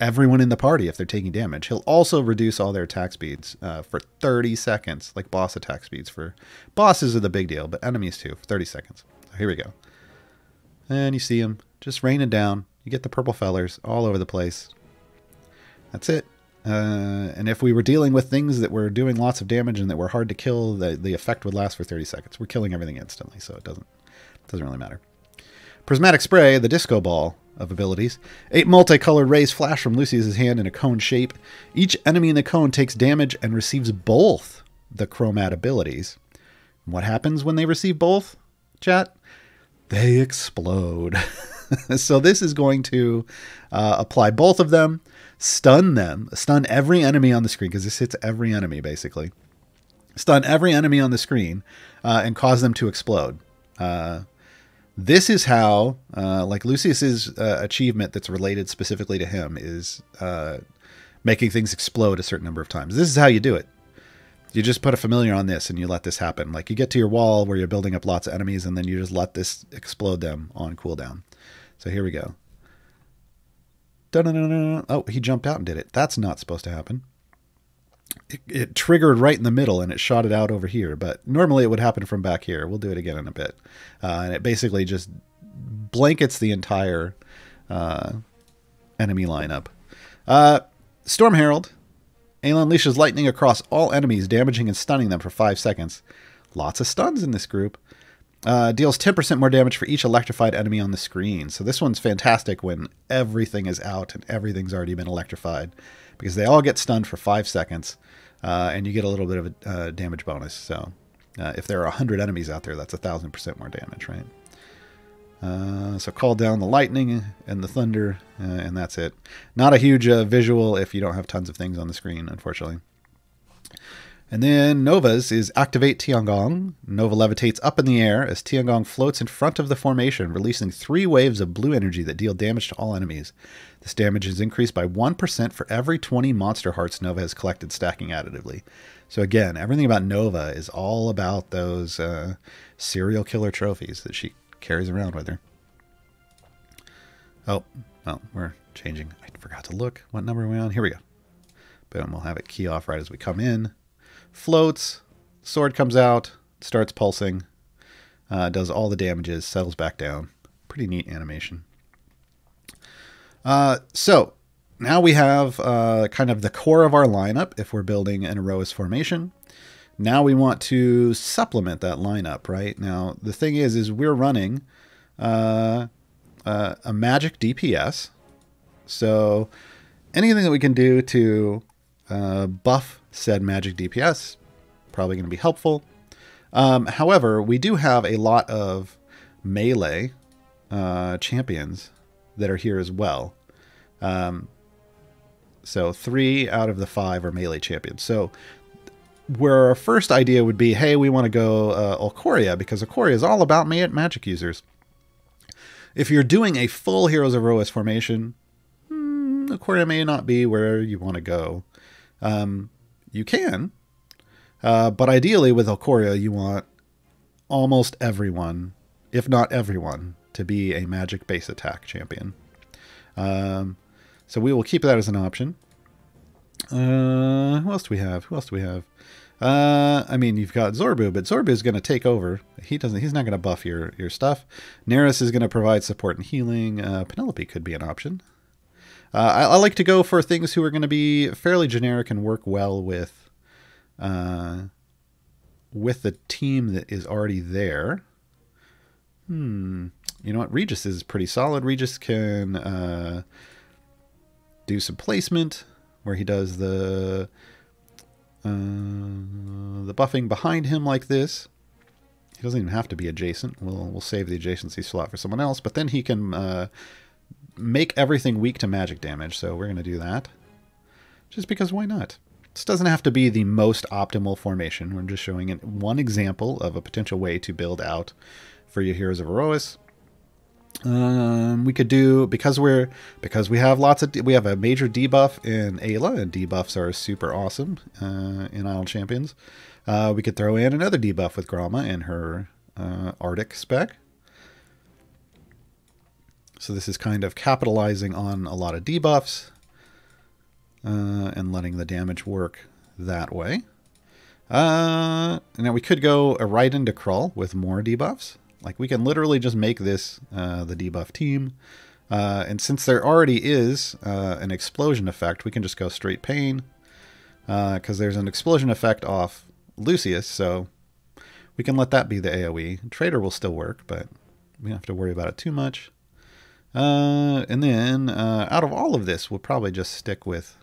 [SPEAKER 1] everyone in the party if they're taking damage. He'll also reduce all their attack speeds for 30 seconds, like boss attack speeds. For bosses are the big deal, but enemies too, for 30 seconds. So here we go. And you see him just raining down. You get the purple fellers all over the place. That's it. And if we were dealing with things that were doing lots of damage and that were hard to kill, the effect would last for 30 seconds. We're killing everything instantly, so it doesn't really matter. Prismatic Spray, the disco ball of abilities. 8 multicolored rays flash from Lucius's hand in a cone shape. Each enemy in the cone takes damage and receives both the chromat abilities. And what happens when they receive both, chat? They explode. So this is going to apply both of them, stun every enemy on the screen, because this hits every enemy, basically. Stun every enemy on the screen and cause them to explode. This is how, Lucius's achievement that's related specifically to him is making things explode a certain number of times. This is how you do it. You just put a familiar on this and you let this happen. Like, you get to your wall where you're building up lots of enemies and then you just let this explode them on cooldown. So here we go. Oh, he jumped out and did it. That's not supposed to happen. It triggered right in the middle and it shot it out over here. But normally it would happen from back here. We'll do it again in a bit. And it basically just blankets the entire enemy lineup. Storm Herald. Ayla unleashes lightning across all enemies, damaging and stunning them for 5 seconds. Lots of stuns in this group. Deals 10% more damage for each electrified enemy on the screen. So this one's fantastic when everything is out and everything's already been electrified, because they all get stunned for 5 seconds, and you get a little bit of a damage bonus. So if there are 100 enemies out there, that's 1,000% more damage, right? So call down the lightning and the thunder, and that's it. Not a huge visual if you don't have tons of things on the screen, unfortunately. And then Nova's is Activate Tiangong. Nova levitates up in the air as Tiangong floats in front of the formation, releasing 3 waves of blue energy that deal damage to all enemies. This damage is increased by 1% for every 20 monster hearts Nova has collected, stacking additively. So again, everything about Nova is all about those serial killer trophies that she carries around with her. Oh, well, we're changing. I forgot to look. What number are we on? Here we go. Boom, we'll have it key off right as we come in. Floats, sword comes out, starts pulsing, does all the damages, settles back down. Pretty neat animation. So now we have kind of the core of our lineup if we're building an Aerois formation. Now we want to supplement that lineup, right? Now the thing is we're running a magic DPS. So anything that we can do to buff said magic DPS, probably going to be helpful. However, we do have a lot of melee champions that are here as well. So 3 out of the 5 are melee champions. So where our first idea would be, hey, we want to go Ulcoria, because Ulcoria is all about magic users. If you're doing a full Heroes of Aerois formation, Ulcoria may not be where you want to go. You can, but ideally with Ulcoria, you want almost everyone, if not everyone, to be a magic base attack champion. So we will keep that as an option. Who else do we have? Who else do we have? I mean, you've got Zorbu, but Zorbu is going to take over. He's not going to buff your stuff. Neris is going to provide support and healing. Penelope could be an option. I like to go for things who are going to be fairly generic and work well with the team that is already there. You know what? Regis is pretty solid. Regis can do some placement where he does the buffing behind him like this. He doesn't even have to be adjacent. We'll save the adjacency slot for someone else, but then he can make everything weak to magic damage, so we're going to do that. Just because why not? This doesn't have to be the most optimal formation. We're just showing it one example of a potential way to build out for your Heroes of Aerois. We could do, because we have we have a major debuff in Ayla, and debuffs are super awesome in Isle Champions. We could throw in another debuff with Grama and her Arctic spec. So this is kind of capitalizing on a lot of debuffs and letting the damage work that way. Now we could go right into Krull with more debuffs. Like we can literally just make this the debuff team. And since there already is an explosion effect, we can just go straight pain. Because there's an explosion effect off Lucius, so we can let that be the AoE. Trader will still work, but we don't have to worry about it too much. And then out of all of this, we'll probably just stick with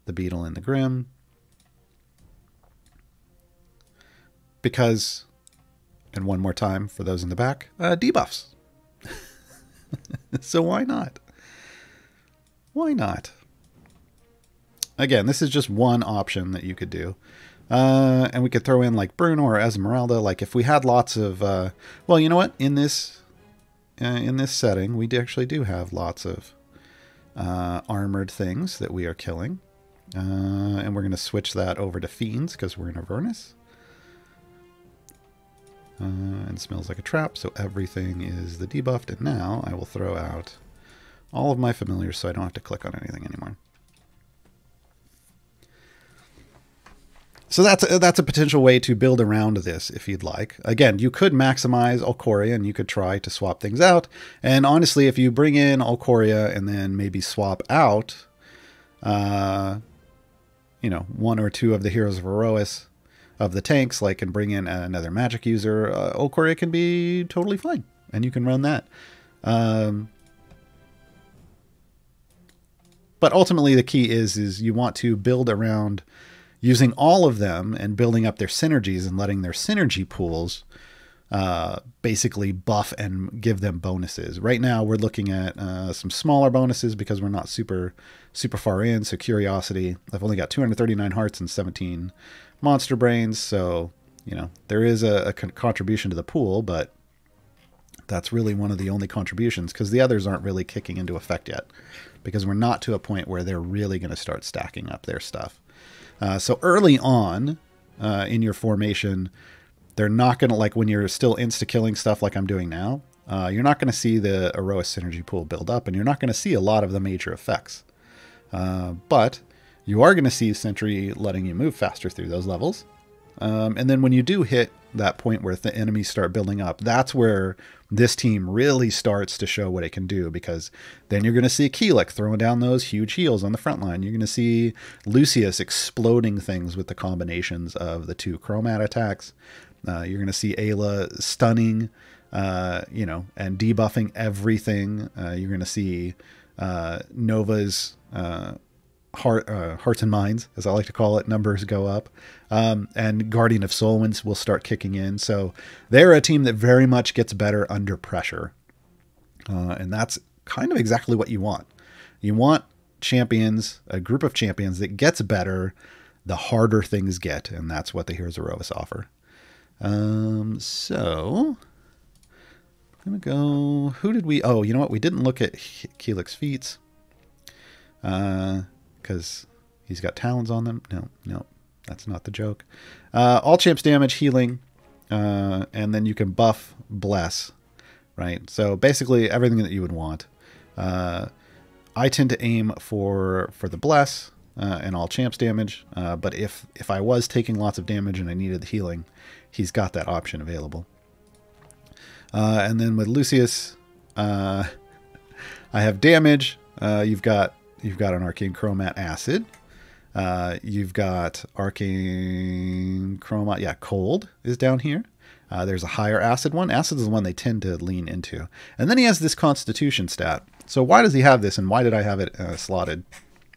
[SPEAKER 1] the Beetle and the Grim. Because, and one more time for those in the back, debuffs. So why not? Why not? Again, this is just one option that you could do. And we could throw in like Bruno or Esmerelda. Like if we had lots of, well, you know what? In this setting, we actually do have lots of armored things that we are killing. And we're going to switch that over to Fiends because we're in Avernus. And smells like a trap, so everything is the debuffed. And now I will throw out all of my familiars so I don't have to click on anything anymore. So that's a potential way to build around this if you'd like. Again, you could maximize Ulcoria and you could try to swap things out. And honestly, if you bring in Ulcoria and then maybe swap out, you know, 1 or 2 of the Heroes of Aerois, of the tanks, like, and bring in another magic user, Okoria can be totally fine, and you can run that. But ultimately, the key is you want to build around using all of them and building up their synergies and letting their synergy pools basically buff and give them bonuses. Right now, we're looking at some smaller bonuses because we're not super far in. So Curiosity, I've only got 239 hearts and 17 monster brains. So, you know, there is a contribution to the pool, but that's really one of the only contributions because the others aren't really kicking into effect yet because we're not to a point where they're really going to start stacking up their stuff. So early on in your formation, they're not going to, like when you're still insta-killing stuff like I'm doing now, you're not going to see the Aerois synergy pool build up, and you're not going to see a lot of the major effects. But you are going to see Sentry letting you move faster through those levels. And then when you do hit that point where the enemies start building up, that's where this team really starts to show what it can do, because then you're going to see Keelik throwing down those huge heals on the front line. You're going to see Lucius exploding things with the combinations of the two chromat attacks. You're going to see Ayla stunning, you know, and debuffing everything. You're going to see Nova's hearts and minds, as I like to call it, numbers go up. And Guardian of Soulwins will start kicking in. So they're a team that very much gets better under pressure. And that's kind of exactly what you want. You want champions, a group of champions that gets better the harder things get. And that's what the Heroes of Aerois offer. So I'm going to go, who did we, oh, you know what? We didn't look at Keelik's feats. Because he's got talons on them. No, that's not the joke. All champs damage, healing, and then you can buff bless, right? So basically everything that you would want. I tend to aim for the bless and all champs damage, but if I was taking lots of damage and I needed the healing, he's got that option available. And then with Lucius, I have damage. You've got an Arcane Chromat Acid. You've got Arcane Chromat, yeah, Cold is down here. There's a higher Acid one. Acid is the one they tend to lean into. And then he has this Constitution stat. So why does he have this, and why did I have it slotted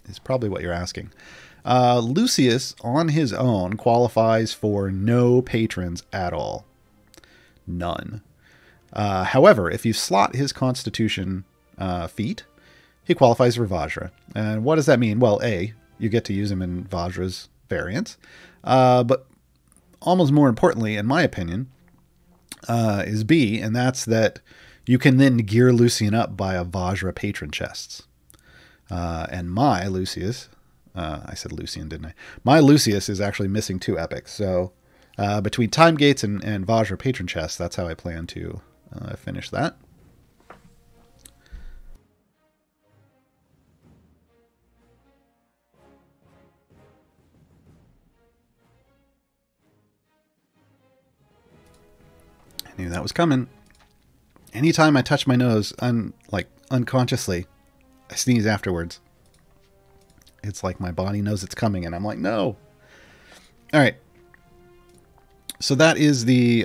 [SPEAKER 1] is probably what you're asking. Lucius, on his own, qualifies for no patrons at all. None. However, if you slot his Constitution feat, he qualifies for Vajra. And what does that mean? Well, A, you get to use him in Vajra's variants. But almost more importantly, in my opinion, is B, and that's that you can then gear Lucian up by a Vajra patron chests. And my Lucius, I said Lucian, didn't I? My Lucius is actually missing 2 epics. So between Time Gates and Vajra patron chests, that's how I plan to finish that. I knew that was coming. Anytime I touch my nose, unconsciously, I sneeze afterwards. It's like my body knows it's coming, and I'm like, no. All right. So that is the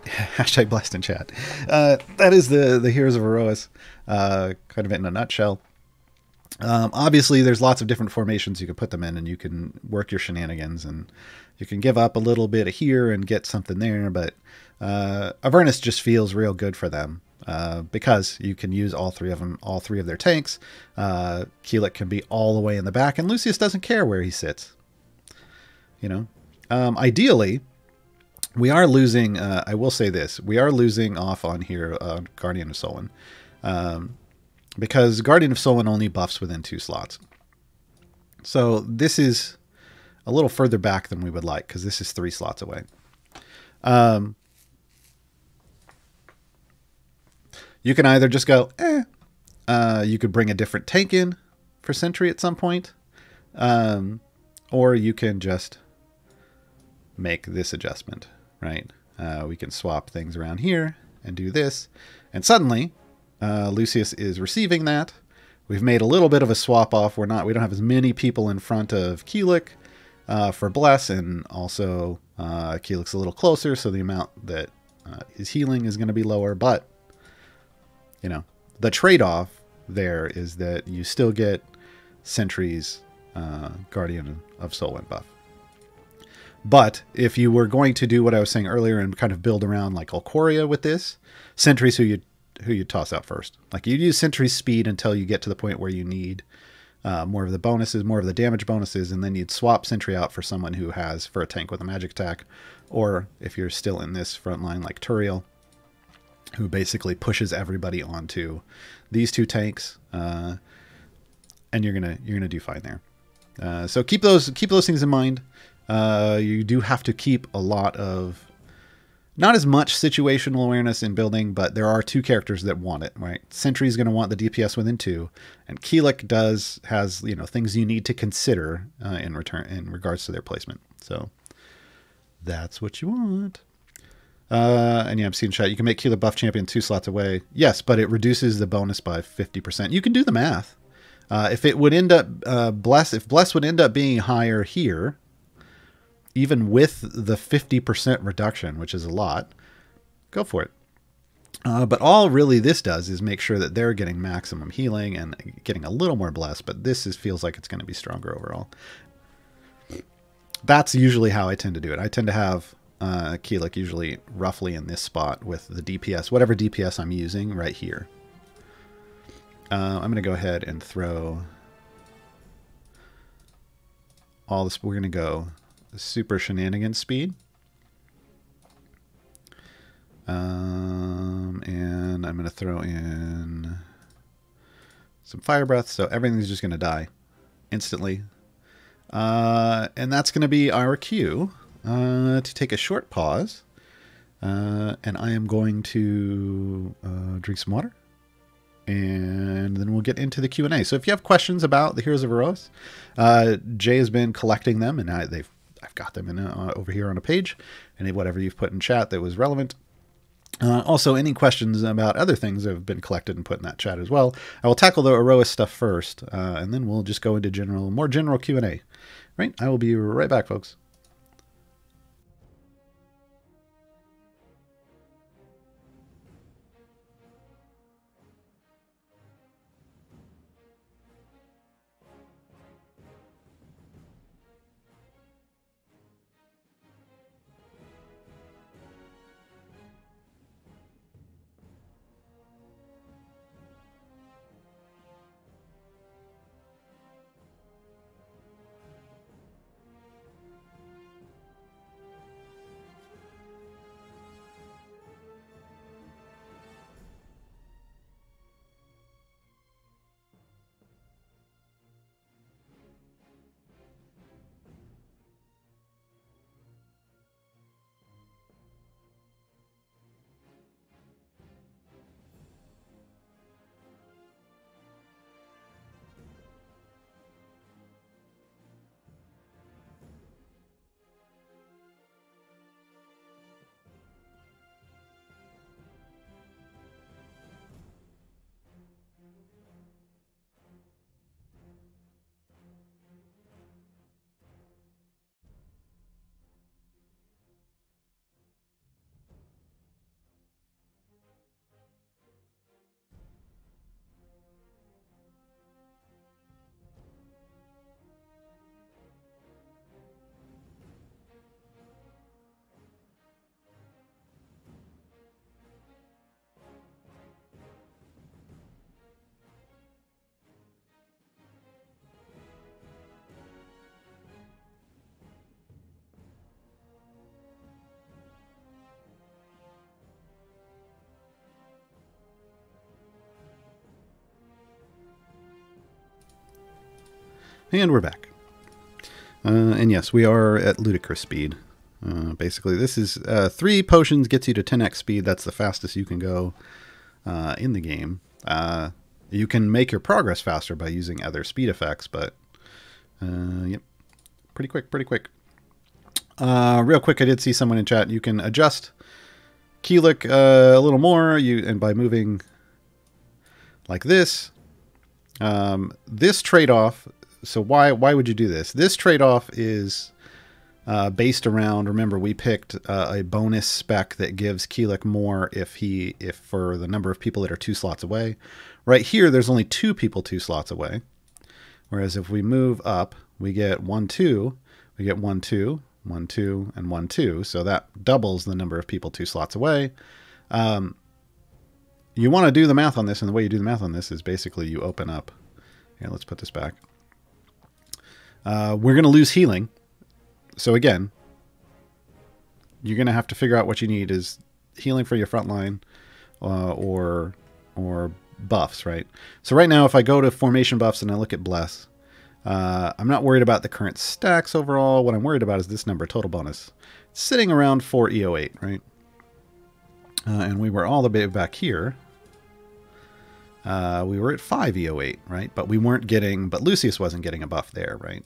[SPEAKER 1] hashtag blessed in chat. That is the Heroes of Aerois, kind of in a nutshell. Obviously, there's lots of different formations you can put them in, and you can work your shenanigans, and you can give up a little bit here and get something there, but Avernus just feels real good for them because you can use all 3 of them, all 3 of their tanks. Keelik can be all the way in the back, and Lucius doesn't care where he sits. You know, ideally, we are losing. I will say this: we are losing off on here, Guardian of Soulwin, because Guardian of Soulwin only buffs within 2 slots. So this is a little further back than we would like, because this is 3 slots away. You can either just go, you could bring a different tank in for Sentry at some point, or you can just make this adjustment, right? We can swap things around here and do this, and suddenly Lucius is receiving that. We've made a little bit of a swap off. We don't have as many people in front of Keelik. for Bless, and also Keelik's a little closer, so the amount that his healing is going to be lower. But, you know, the trade-off there is that you still get Sentry's Guardian of Soulwin buff. But if you were going to do what I was saying earlier and kind of build around like Alcoria with this, Sentry's who you toss out first. Like you use Sentry's speed until you get to the point where you need more of the bonuses, more of the damage bonuses, and then you'd swap Sentry out for someone who has, for a tank with a magic attack, or if you're still in this front line like Turiel, who basically pushes everybody onto these two tanks, and you're gonna do fine there. So keep those things in mind. You do have to keep a lot of, not as much situational awareness in building, but there are two characters that want it, right? Sentry's going to want the DPS within 2, and Keelik has, you know, things you need to consider in regards to their placement. So that's what you want. And yeah, I'm seeing chat. You can make Keelik buff champion 2 slots away. Yes, but it reduces the bonus by 50%. You can do the math. If it would end up if Bless would end up being higher here, even with the 50% reduction, which is a lot, go for it. But all really this does is make sure that they're getting maximum healing and getting a little more blessed, but this feels like it's going to be stronger overall. That's usually how I tend to do it. I tend to have Keelik usually roughly in this spot with the DPS, whatever DPS I'm using right here. I'm going to go ahead and throw all this. We're going to go super shenanigans speed. And I'm going to throw in some fire breath, so everything's just going to die instantly. And that's going to be our cue to take a short pause. And I am going to drink some water. And then we'll get into the Q&A. So if you have questions about the Heroes of Aerois, Jay has been collecting them, and I've got them in over here on a page, and whatever you've put in chat that was relevant. Also, any questions about other things have been collected and put in that chat as well. I will tackle the Aerois stuff first, and then we'll just go into more general Q&A. Right? I will be right back, folks. And we're back. And yes, we are at Ludicrous Speed. Basically, this is 3 potions gets you to 10x speed. That's the fastest you can go in the game. You can make your progress faster by using other speed effects, but yep, pretty quick. Real quick, I did see someone in chat. You can adjust Keelik a little more, and by moving like this. This trade-off. So why would you do this? This trade-off is based around, remember, we picked a bonus spec that gives Keelik more if for the number of people that are 2 slots away. Right here, there's only 2 people 2 slots away. Whereas if we move up, we get 1, 2, we get 1, 2, 1, 2, and 1, 2. So that doubles the number of people 2 slots away. You want to do the math on this, and the way you do the math on this is basically you open up. Here, let's put this back. We're going to lose healing. So again, you're going to have to figure out what you need is healing for your front line or buffs, right? So right now, if I go to formation buffs and I look at Bless, I'm not worried about the current stacks overall. What I'm worried about is this number, total bonus. It's sitting around 4 EO8, right? And we were all the way back here. We were at 5 EO8, right? But we weren't getting, but Lucius wasn't getting a buff there, right?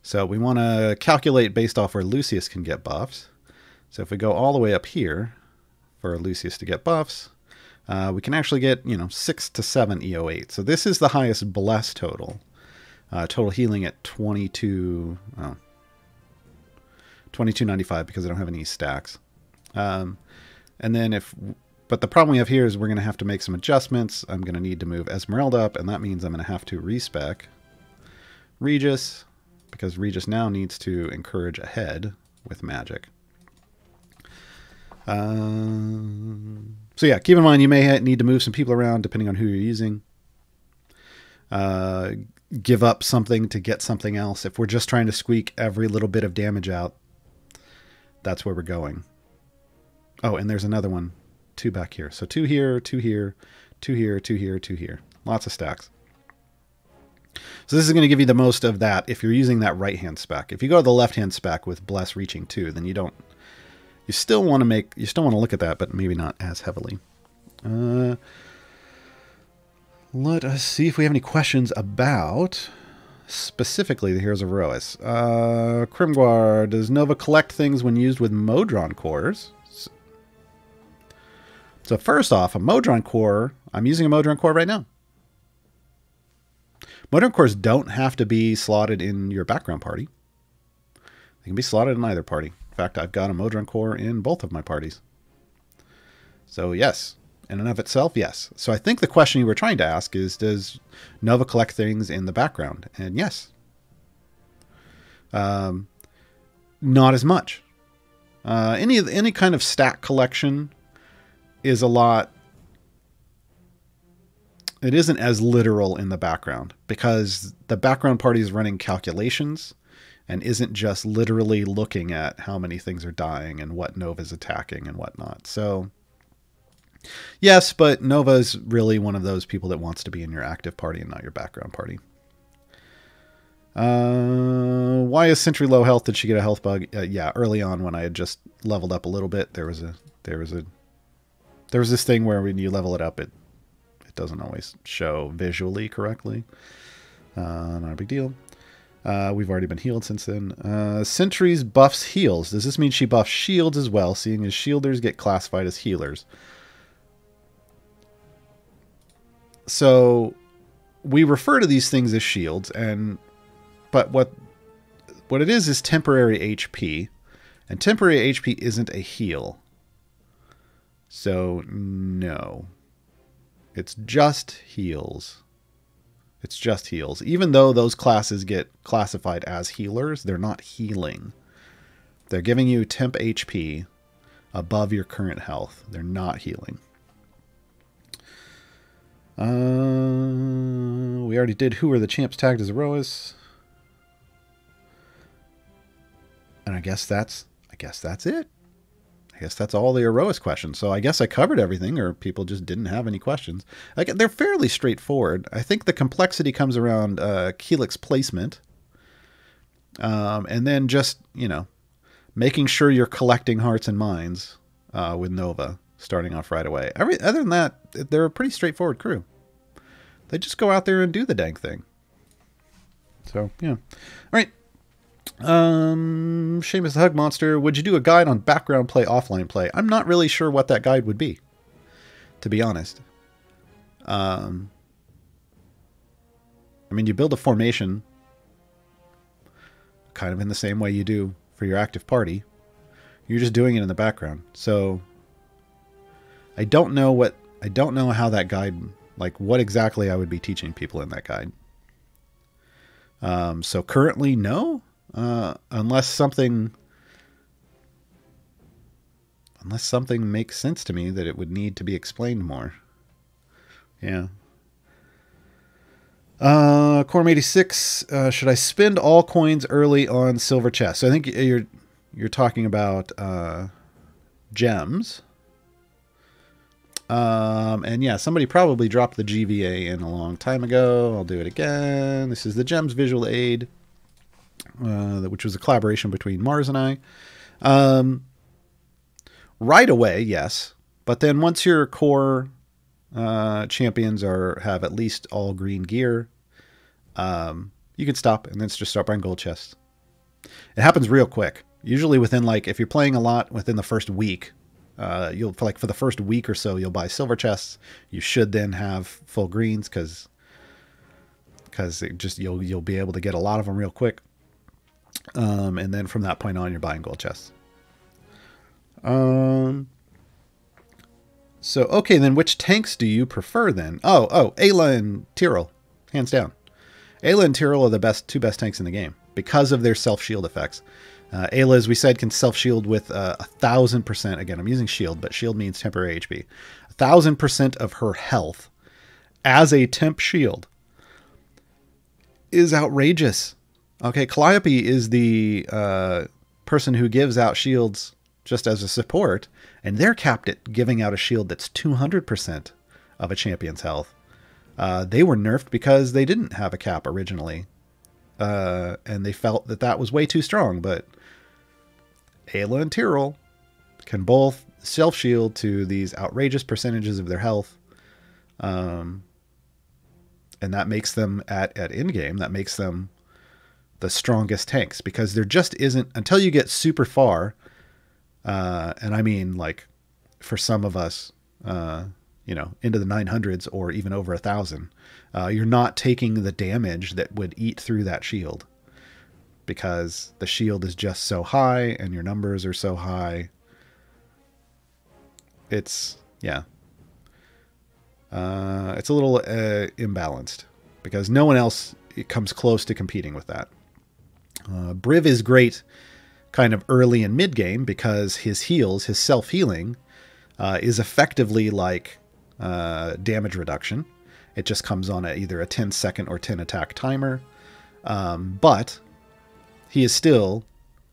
[SPEAKER 1] So we want to calculate based off where Lucius can get buffs. So if we go all the way up here for Lucius to get buffs, we can actually get, 6 to 7 EO8. So this is the highest Bless total. Total healing at 2295 because I don't have any stacks. And then but the problem we have here is we're going to have to make some adjustments. I'm going to need to move Esmerelda up, and that means I'm going to have to respec Regis, because Regis now needs to encourage ahead with magic. So yeah, keep in mind you may need to move some people around depending on who you're using. Give up something to get something else. If we're just trying to squeak every little bit of damage out, that's where we're going. Oh, and there's another one. 2 back here. So 2 here, 2 here, 2 here, 2 here, 2 here. Lots of stacks. So this is going to give you the most of that if you're using that right-hand spec. If you go to the left-hand spec with Bless reaching 2, then you still want to look at that, but maybe not as heavily. Let us see if we have any questions about specifically the Heroes of Aerois. Grimguar, does Nova collect things when used with Modron cores? So first off, a Modron core, I'm using a Modron core right now. Modron cores don't have to be slotted in your background party. They can be slotted in either party. In fact, I've got a Modron core in both of my parties. So yes, in and of itself, yes. So I think the question you were trying to ask is, does Nova collect things in the background? And yes. Not as much. Any kind of stack collection is a lot. It isn't as literal in the background because the background party is running calculations and isn't just literally looking at how many things are dying and what Nova's attacking and whatnot. So yes, but Nova's really one of those people that wants to be in your active party and not your background party. Why is Sentry low health? Did she get a health bug? Yeah, early on when I had just leveled up a little bit, there was this thing where when you level it up, it doesn't always show visually correctly. Not a big deal. We've already been healed since then. Sentry's buffs heals. Does this mean she buffs shields as well, seeing as shielders get classified as healers? So we refer to these things as shields, but what it is temporary HP, and temporary HP isn't a heal. So no. It's just heals. It's just heals. Even though those classes get classified as healers, they're not healing. They're giving you temp HP above your current health. They're not healing. We already did who are the champs tagged as Aerois. And I guess that's it. I guess that's all the Aerois questions. So I guess I covered everything, or people just didn't have any questions. They're fairly straightforward. I think the complexity comes around Keelik's placement. And then just, making sure you're collecting hearts and minds with Nova starting off right away. Other than that, they're a pretty straightforward crew. They just go out there and do the dang thing. So, yeah. All right. Seamus the Hug Monster, would you do a guide on background play, offline play? I'm not really sure what that guide would be, to be honest. I mean, you build a formation kind of in the same way you do for your active party. You're just doing it in the background. So I don't know how that guide, like what exactly I would be teaching people in that guide. So currently, no, unless something makes sense to me that it would need to be explained more. Yeah. Quorum 86, should I spend all coins early on silver chests? So I think you're talking about gems. And yeah, somebody probably dropped the GVA in a long time ago. I'll do it again. This is the Gems visual aid, which was a collaboration between Mars and I. Right away, yes. But then once your core champions have at least all green gear, you can stop and then just start buying gold chests. It happens real quick. Usually within, like, if you're playing a lot within the first week, for the first week or so, you'll buy silver chests. You should then have full greens because you'll be able to get a lot of them real quick. And then from that point on, you're buying gold chests. So, okay, then which tanks do you prefer then? Oh, Ayla and Tyrell, hands down. Ayla and Tyrell are the two best tanks in the game because of their self-shield effects. Ayla, as we said, can self-shield with 1,000%. Again, I'm using shield, but shield means temporary HP. 1,000% of her health as a temp shield is outrageous. Okay, Calliope is the person who gives out shields just as a support, and they're capped at giving out a shield that's 200% of a champion's health. They were nerfed because they didn't have a cap originally, and they felt that was way too strong, but Ayla and Tyrell can both self-shield to these outrageous percentages of their health, and that makes them, at in-game, that makes them the strongest tanks, because there just isn't, until you get super far, and I mean, like, for some of us, into the 900s or even over 1,000, you're not taking the damage that would eat through that shield, because the shield is just so high and your numbers are so high. It's a little imbalanced, because no one else comes close to competing with that. Briv is great kind of early and mid game because his heals, his self-healing, is effectively like damage reduction. It just comes on either a 10-second or 10-attack timer. But he is still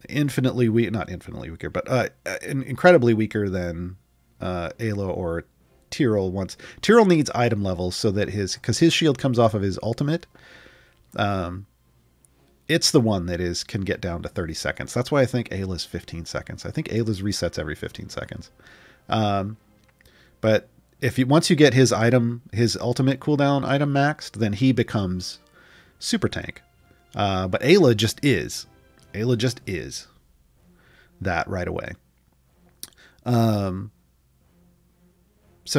[SPEAKER 1] infinitely weak, not infinitely weaker, but incredibly weaker than Ayla or Tyrell. Tyrell needs item levels so that because his shield comes off of his ultimate. It's the one that can get down to 30 seconds. That's why I think Ayla's 15 seconds. I think Ayla's resets every 15 seconds. But once you get his ultimate cooldown item maxed, then he becomes super tank. But Ayla just is. Ayla just is that right away. So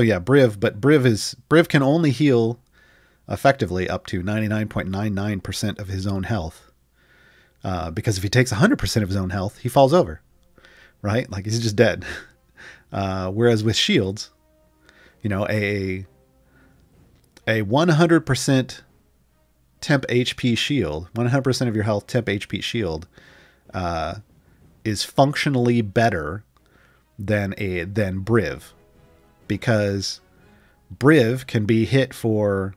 [SPEAKER 1] yeah, Briv can only heal effectively up to 99.99% of his own health. Because if he takes 100% of his own health, he falls over, right? Like, he's just dead. Whereas with shields, a 100% temp HP shield, 100% of your health temp HP shield, is functionally better than Briv, because Briv can be hit for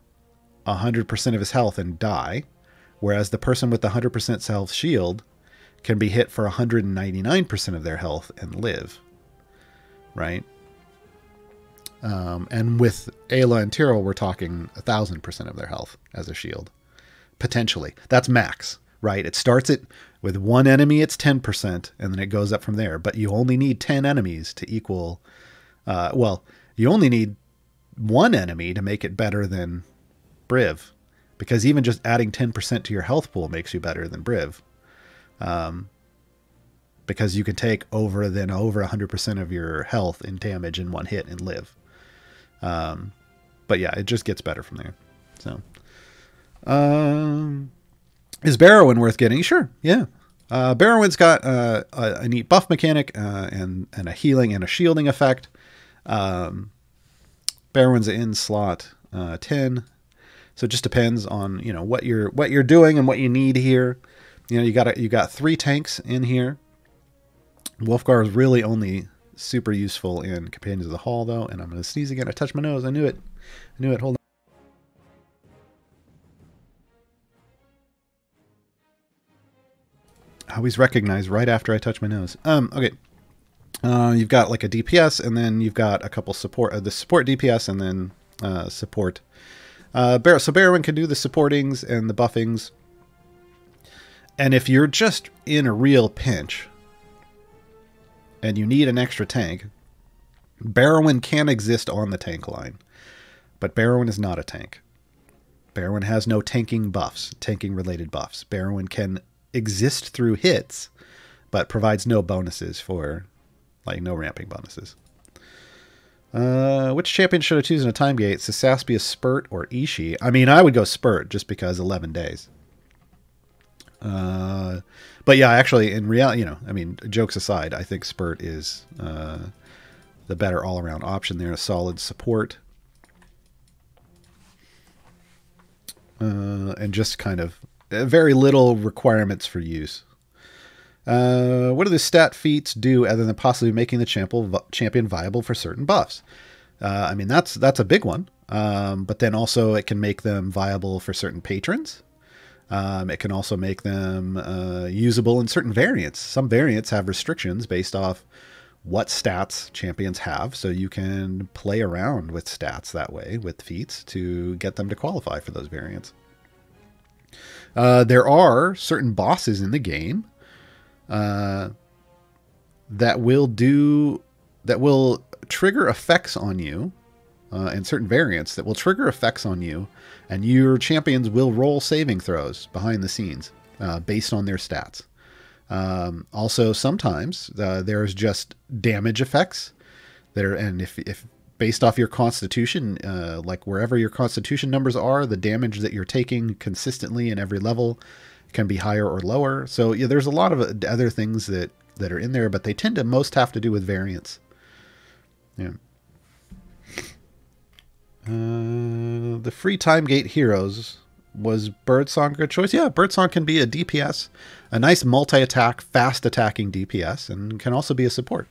[SPEAKER 1] 100% of his health and die, whereas the person with the 100% self shield can be hit for 199% of their health and live, right? And with Ayla and Tyrell, we're talking 1,000% of their health as a shield, potentially. That's max, right? It starts with one enemy, it's 10%, and then it goes up from there. But you only need 10 enemies to equal. You only need one enemy to make it better than Briv, because even just adding 10% to your health pool makes you better than Briv. Because you can take over 100% of your health in damage in one hit and live. But yeah, it just gets better from there. So, is Barrowin worth getting? Sure, yeah. Barrowin's got a neat buff mechanic and a healing and a shielding effect. Barrowin's in slot 10, so it just depends on what you're doing and what you need here. You got 3 tanks in here. Wolfgar is really only super useful in Companions of the Hall though, and I'm gonna sneeze again. I touched my nose. I knew it. Hold on. I always recognize right after I touch my nose. Okay. You've got like a DPS, and then you've got a couple support, the support DPS, and then support. So Barrowin can do the supportings and the buffings. And if you're just in a real pinch and you need an extra tank, Barrowin can exist on the tank line. But Barrowin is not a tank. Barrowin has no tanking buffs, tanking related buffs. Barrowin can exist through hits, but provides no bonuses for, like, no ramping bonuses. Which champion should I choose in a time gate? Sasaspia, Spurt, or Ishii? I mean, I would go Spurt just because 11 days. But yeah, actually, in reality, I mean, jokes aside, I think Spurt is the better all-around option there. A solid support. And just kind of very little requirements for use. What do the stat feats do other than possibly making the champion viable for certain buffs? I mean, that's a big one. But then also it can make them viable for certain patrons. It can also make them usable in certain variants. Some variants have restrictions based off what stats champions have, so you can play around with stats that way with feats to get them to qualify for those variants. There are certain bosses in the game that will trigger effects on you, and certain variants that will trigger effects on you, and your champions will roll saving throws behind the scenes based on their stats. Also, sometimes there's just damage effects there, and if based off your constitution, like wherever your constitution numbers are, the damage that you're taking consistently in every level can be higher or lower. So yeah, there's a lot of other things that are in there, but they tend to most have to do with variants. Yeah. The free time gate heroes, was Birdsong a good choice? Yeah, Birdsong can be a DPS, a nice multi-attack, fast attacking DPS, and can also be a support.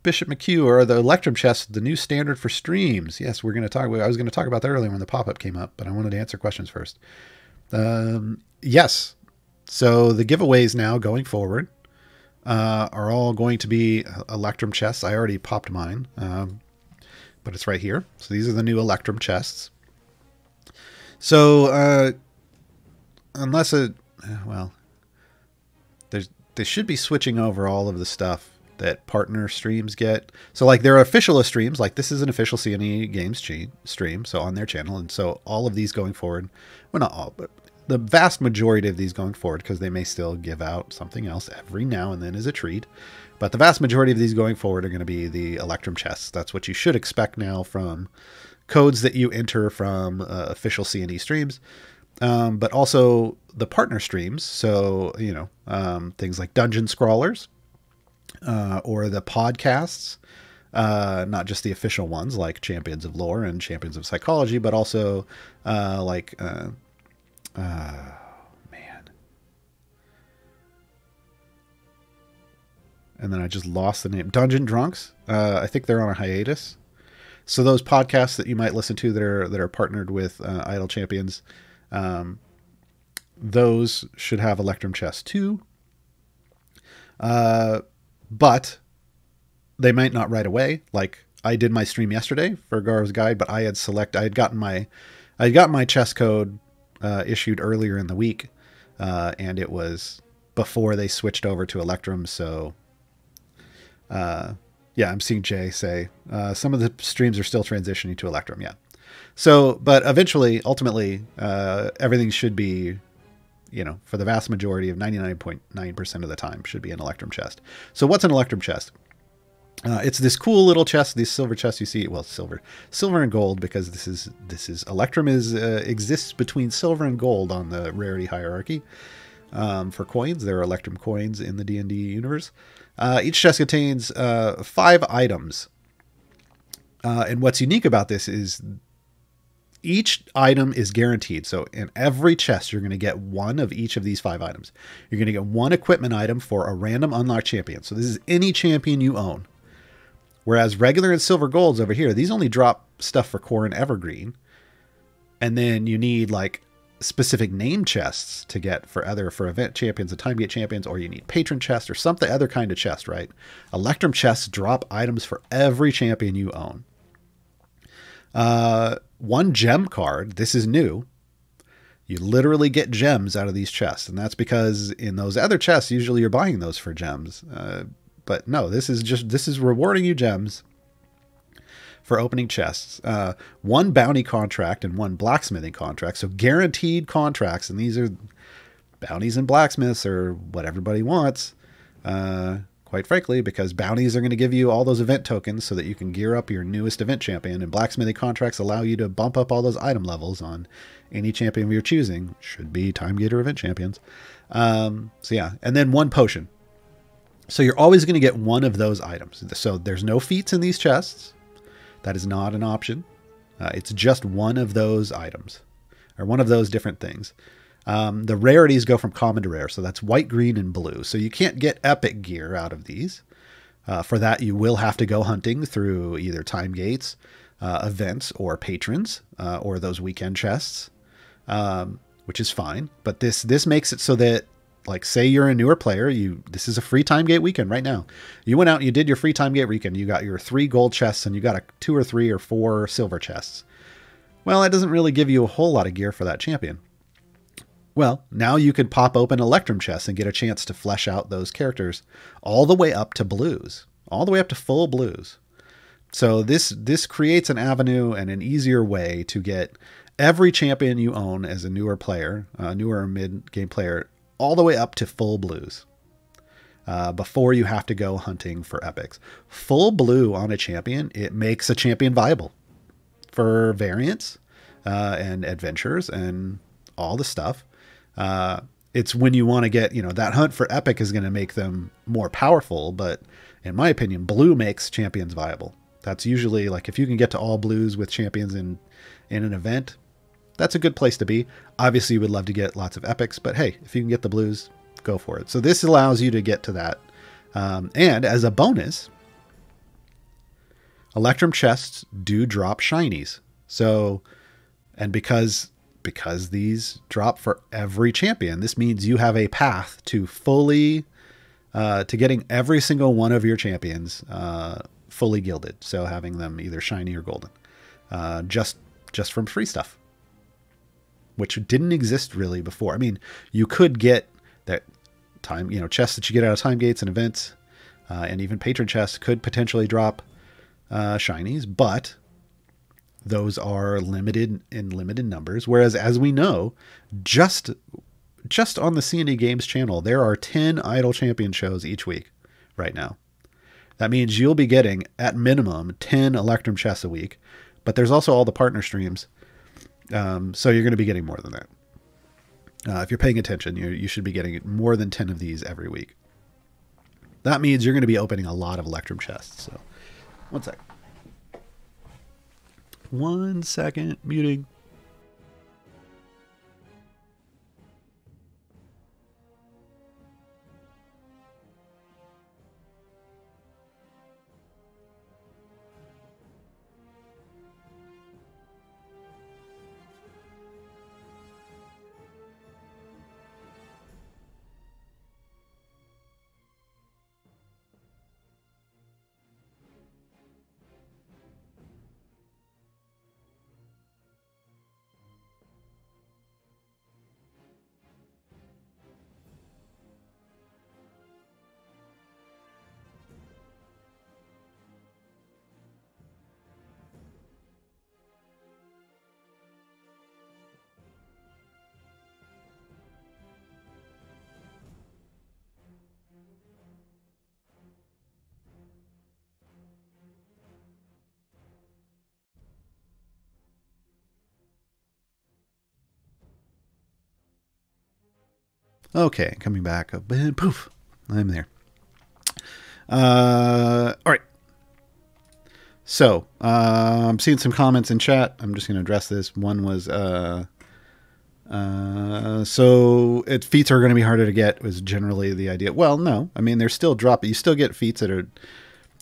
[SPEAKER 1] Bishop McHugh, or the Electrum chest, the new standard for streams? Yes, we're going to talk. I was going to talk about that earlier when the pop-up came up, but I wanted to answer questions first. Yes. So the giveaways now going forward are all going to be Electrum chests. I already popped mine, but it's right here. So these are the new Electrum chests. So unless well, they should be switching over all of the stuff that partner streams get. So like there are official streams, like this is an official CNE Games stream, so on their channel. And so all of these going forward, well, not all, but the vast majority of these going forward, because they may still give out something else every now and then as a treat. But the vast majority of these going forward are going to be the Electrum chests. That's what you should expect now from codes that you enter from official CNE streams. But also the partner streams. So, things like Dungeon Scrawlers, or the podcasts, not just the official ones like Champions of Lore and Champions of Psychology, but also man. And then I just lost the name. Dungeon Drunks. I think they're on a hiatus. So those podcasts that you might listen to that are partnered with Idle Champions, those should have Electrum chests too. But they might not right away. Like I did my stream yesterday for Gaarawarr's Guide, but I had gotten my chest code issued earlier in the week, and it was before they switched over to Electrum. So yeah, I'm seeing Jay say some of the streams are still transitioning to Electrum. Yeah. So, but eventually, ultimately, everything should be, for the vast majority of 99.9% of the time should be an Electrum chest. So what's an Electrum chest? It's this cool little chest, these silver chests you see. Well, silver and gold, because this is Electrum exists between silver and gold on the rarity hierarchy. For coins, there are Electrum Coins in the D&D universe. Each chest contains 5 items. And what's unique about this is each item is guaranteed. So in every chest, you're going to get one of each of these 5 items. You're going to get one equipment item for a random unlocked champion. So this is any champion you own. Whereas regular and silver golds over here, these only drop stuff for core and evergreen. And then you need like specific name chests to get for event champions and time gate champions, or you need patron chest or something other kind of chest, right? Electrum chests drop items for every champion you own. One gem card. This is new. You literally get gems out of these chests, and that's because in those other chests, usually you're buying those for gems. But no, this is rewarding you gems for opening chests. One bounty contract and one blacksmithing contract. So guaranteed contracts, and these are bounties and blacksmiths are what everybody wants. Quite frankly, because bounties are going to give you all those event tokens so that you can gear up your newest event champion, and blacksmithing contracts allow you to bump up all those item levels on any champion you're choosing. Should be time gate or event champions. So yeah, and then one potion. So you're always going to get one of those items. So there's no feats in these chests. That is not an option. It's just one of those items, or one of those different things. The rarities go from common to rare, so that's white, green, and blue. So you can't get epic gear out of these. For that, you will have to go hunting through either time gates, events, or patrons, or those weekend chests, which is fine. But this makes it so that, like, say you're a newer player, this is a free time gate weekend right now. You went out and you did your free time gate weekend. You got your 3 gold chests and you got 2 or 3 or 4 silver chests. Well, that doesn't really give you a whole lot of gear for that champion. Well, now you could pop open Electrum chests and get a chance to flesh out those characters all the way up to blues, all the way up to full blues. So this creates an avenue and an easier way to get every champion you own as a newer player, newer mid-game player, all the way up to full blues before you have to go hunting for epics. Full blue on a champion, it makes a champion viable for variants and adventures and all the stuff. It's when you want to get, that hunt for epic is going to make them more powerful, but in my opinion, blue makes champions viable. That's usually, like, if you can get to all blues with champions in an event, that's a good place to be. Obviously, you would love to get lots of epics, but hey, if you can get the blues, go for it. So this allows you to get to that. And as a bonus, Electrum chests do drop shinies. So, and because these drop for every champion, this means you have a path to fully, to getting every single one of your champions fully gilded. So having them either shiny or golden, just from free stuff, which didn't exist really before. I mean, you could get that time, chests that you get out of time gates and events, and even patron chests could potentially drop shinies, but those are limited in limited numbers. Whereas, as we know, just on the C&D Games channel, there are 10 Idol Champion shows each week right now. That means you'll be getting, at minimum, 10 Electrum chests a week, but there's also all the partner streams. So you're going to be getting more than that. If you're paying attention, you should be getting more than 10 of these every week. That means you're going to be opening a lot of Electrum chests. So, one sec. 1 second, muting. Okay, coming back. Poof, I'm there. All right. So, I'm seeing some comments in chat. I'm just going to address this. One was, feats are going to be harder to get was generally the idea. Well, no. I mean, they're still dropping. You still get feats that are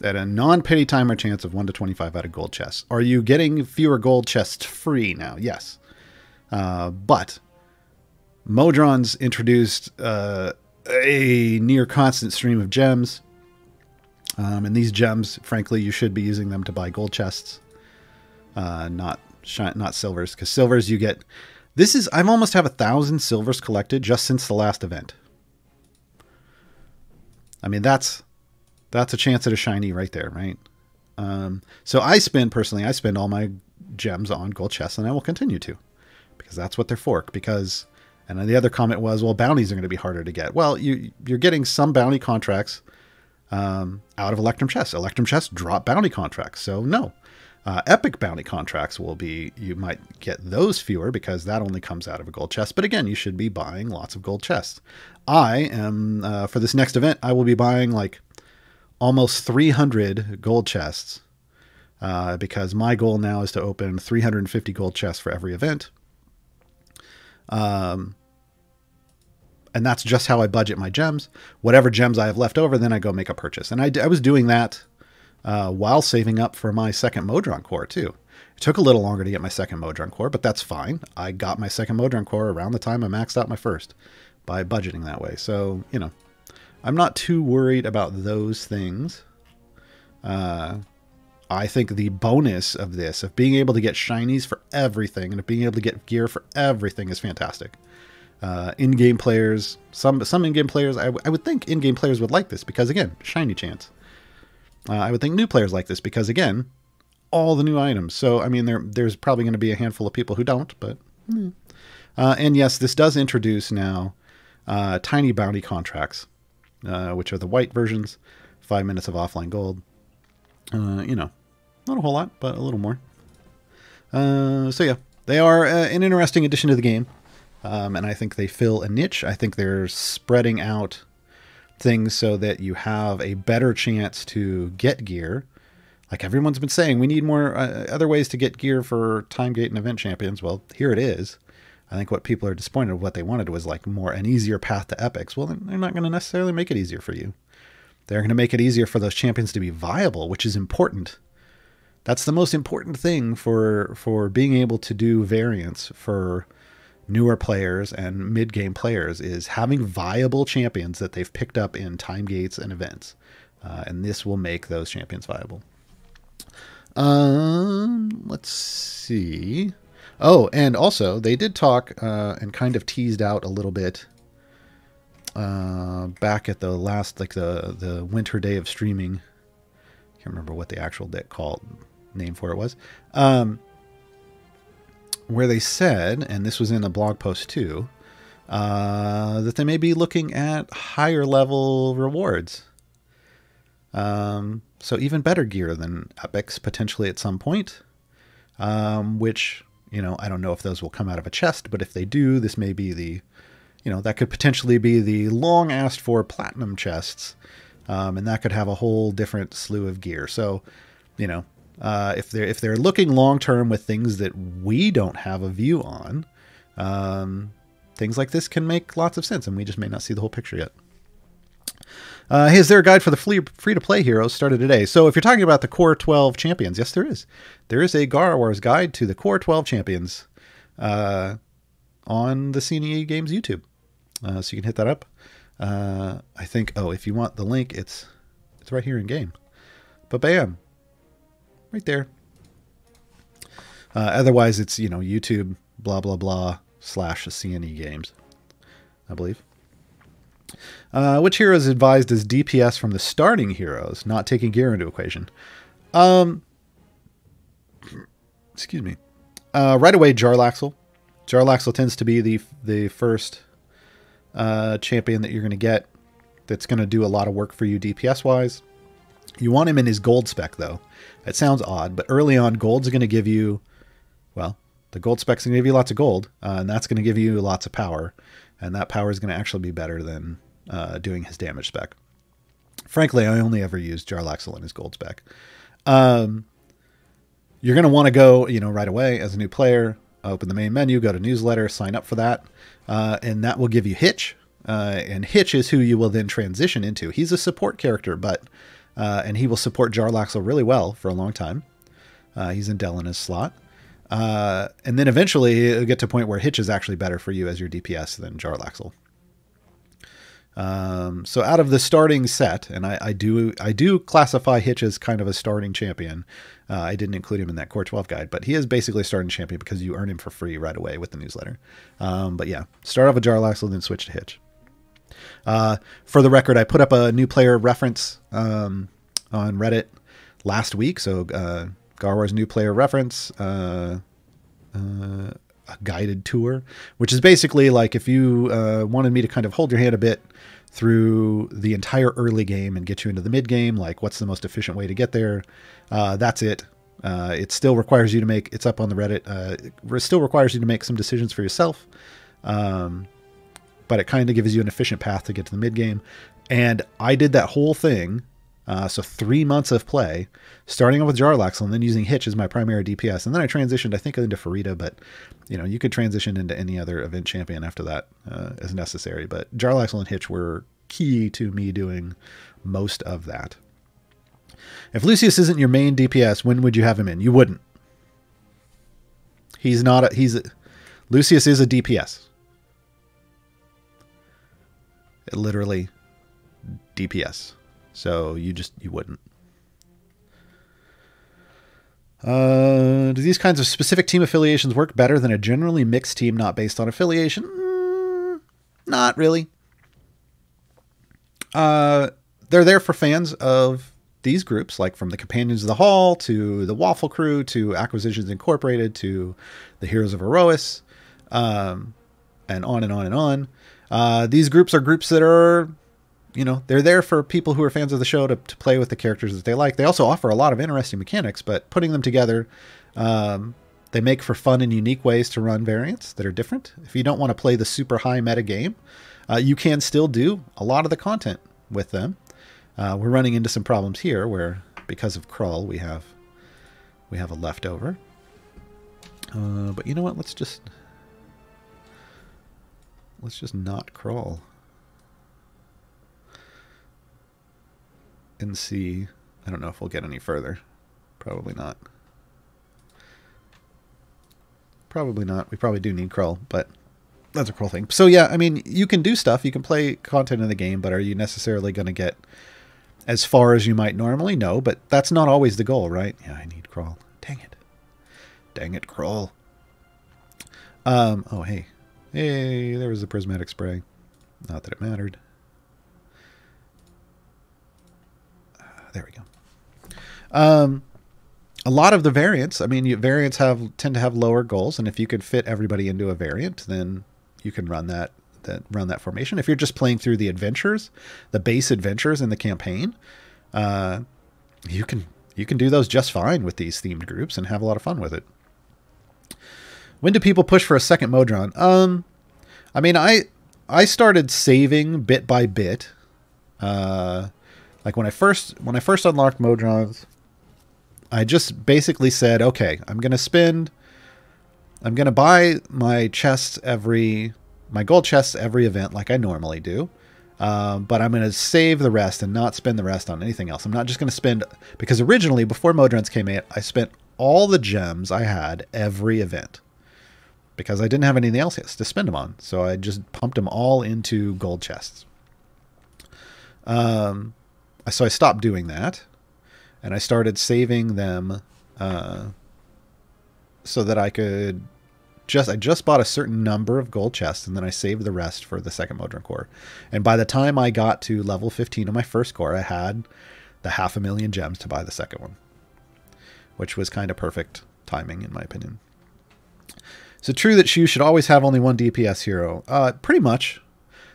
[SPEAKER 1] at a non-penny timer chance of 1 to 25 out of gold chests. Are you getting fewer gold chests free now? Yes. But Modron's introduced a near constant stream of gems. And these gems, frankly, you should be using them to buy gold chests, not silvers. Because silvers you get... I've almost have 1,000 silvers collected just since the last event. I mean, that's a chance at a shiny right there, right? So I spend all my gems on gold chests, and I will continue to. Because that's what they're for. And then the other comment was, well, bounties are going to be harder to get. Well, you're getting some bounty contracts out of Electrum chests. Electrum chests drop bounty contracts, so no. Epic bounty contracts you might get those fewer because that only comes out of a gold chest. But again, you should be buying lots of gold chests. I am, for this next event, I will be buying like almost 300 gold chests because my goal now is to open 350 gold chests for every event. And that's just how I budget my gems. Whatever gems I have left over, then I go make a purchase. And I was doing that while saving up for my second Modron core too. It took a little longer to get my second Modron core, but that's fine. I got my second Modron core around the time I maxed out my first by budgeting that way. So, you know, I'm not too worried about those things. I think the bonus of this, of being able to get shinies for everything and of being able to get gear for everything is fantastic. In-game players, some in-game players, I would think in-game players would like this because, again, shiny chance. I would think new players like this because, again, all the new items. So, I mean, there's probably going to be a handful of people who don't, but... and yes, this does introduce now tiny bounty contracts, which are the white versions, 5 minutes of offline gold. You know, not a whole lot, but a little more. So yeah, they are an interesting addition to the game. And I think they fill a niche. I think they're spreading out things so that you have a better chance to get gear. Like everyone's been saying, we need more other ways to get gear for time gate and event champions. Well, here it is. I think what people are disappointed with, what they wanted was like an easier path to epics. Well, they're not going to necessarily make it easier for you. They're going to make it easier for those champions to be viable, which is important. That's the most important thing for being able to do variants for newer players and mid-game players, is having viable champions that they've picked up in time gates and events. And this will make those champions viable. Let's see. Oh, and also they did talk and kind of teased out a little bit back at the last, like the winter day of streaming. Can't remember what the actual name for it was. Where they said, and this was in a blog post too, that they may be looking at higher level rewards. So even better gear than epics potentially at some point, which, you know, I don't know if those will come out of a chest, but if they do, this may be the, you know, that could potentially be the long asked for platinum chests. And that could have a whole different slew of gear. So, you know, if they're looking long term with things that we don't have a view on, things like this can make lots of sense, and we just may not see the whole picture yet. Hey, is there a guide for the free-to-play heroes started today? So if you're talking about the Core 12 champions, yes, there is. There is a Gaarawarr's guide to the Core 12 champions on the CNE Games YouTube. So you can hit that up. I think, if you want the link, it's right here in game. But bam. Right there. Otherwise, it's, you know, YouTube, blah, blah, blah, /CNE Games, I believe. Which hero is advised as DPS from the starting heroes, not taking gear into equation? Excuse me. Right away, Jarlaxle. Jarlaxle tends to be the first champion that you're going to get that's going to do a lot of work for you DPS-wise. You want him in his gold spec, though. It sounds odd, but early on, gold's going to give you, well, the gold spec's going to give you lots of gold, and that's going to give you lots of power. And that power is going to actually be better than doing his damage spec. Frankly, I only ever used Jarlaxle in his gold spec. You're going to want to go, right away as a new player, open the main menu, go to newsletter, sign up for that. And that will give you Hitch. And Hitch is who you will then transition into. He's a support character, and he will support Jarlaxle really well for a long time. He's in Delina's slot. And then eventually it'll get to a point where Hitch is actually better for you as your DPS than Jarlaxle. So out of the starting set, and I do classify Hitch as kind of a starting champion. I didn't include him in that Core 12 guide, but he is basically a starting champion because you earn him for free right away with the newsletter. But yeah, start off with Jarlaxle, then switch to Hitch. For the record, I put up a new player reference on Reddit last week. So Gaarawarr's new player reference, a guided tour, which is basically like if you wanted me to kind of hold your hand a bit through the entire early game and get you into the mid game, like what's the most efficient way to get there. That's it. It still requires you to make, it's up on the Reddit, it still requires you to make some decisions for yourself. But it kind of gives you an efficient path to get to the mid game. And I did that whole thing. So 3 months of play, starting off with Jarlaxle and then using Hitch as my primary DPS. And then I transitioned, I think, into Farida, but you could transition into any other event champion after that as necessary. But Jarlaxle and Hitch were key to me doing most of that. If Lucius isn't your main DPS, when would you have him in? You wouldn't. Lucius is a DPS. Literally DPS. So you wouldn't. Do these kinds of specific team affiliations work better than a generally mixed team not based on affiliation? Not really. They're there for fans of these groups, like from the Companions of the Hall to the Waffle Crew to Acquisitions Incorporated to the Heroes of Aerois, and on and on and on. These groups are groups that are... they're there for people who are fans of the show to play with the characters that they like. They also offer a lot of interesting mechanics, but putting them together, they make for fun and unique ways to run variants that are different. If you don't want to play the super high meta game, you can still do a lot of the content with them. We're running into some problems here where, because of Krull, we have a leftover. But you know what? Let's just not Krull. And see, I don't know if we'll get any further. Probably not. Probably not. We probably do need Krull, but that's a Krull thing. So yeah, I mean, you can do stuff. You can play content in the game, but are you necessarily going to get as far as you might normally? No, but that's not always the goal, right? Yeah, I need Krull. Dang it. Dang it, Krull. Oh, hey. Hey, there was a Prismatic Spray. Not that it mattered. There we go. A lot of the variants, I mean, variants tend to have lower goals, and if you can fit everybody into a variant, then you can run that formation. If you're just playing through the adventures, the base adventures in the campaign, you can do those just fine with these themed groups and have a lot of fun with it. When do people push for a second Modron? I mean, I started saving bit by bit. Like when I first unlocked Modrons, I just basically said, okay, I'm going to buy my gold chests every event like I normally do. But I'm going to save the rest and not spend the rest on anything else. I'm not just going to spend, because originally before Modrons came out, I spent all the gems I had every event because I didn't have anything else to spend them on. So I just pumped them all into gold chests. So I stopped doing that, and I started saving them so that I could I just bought a certain number of gold chests, and then I saved the rest for the second Modron core. And by the time I got to level 15 of my first core, I had the 500,000 gems to buy the second one, which was kind of perfect timing, in my opinion. Is it true that you should always have only one DPS hero? Pretty much.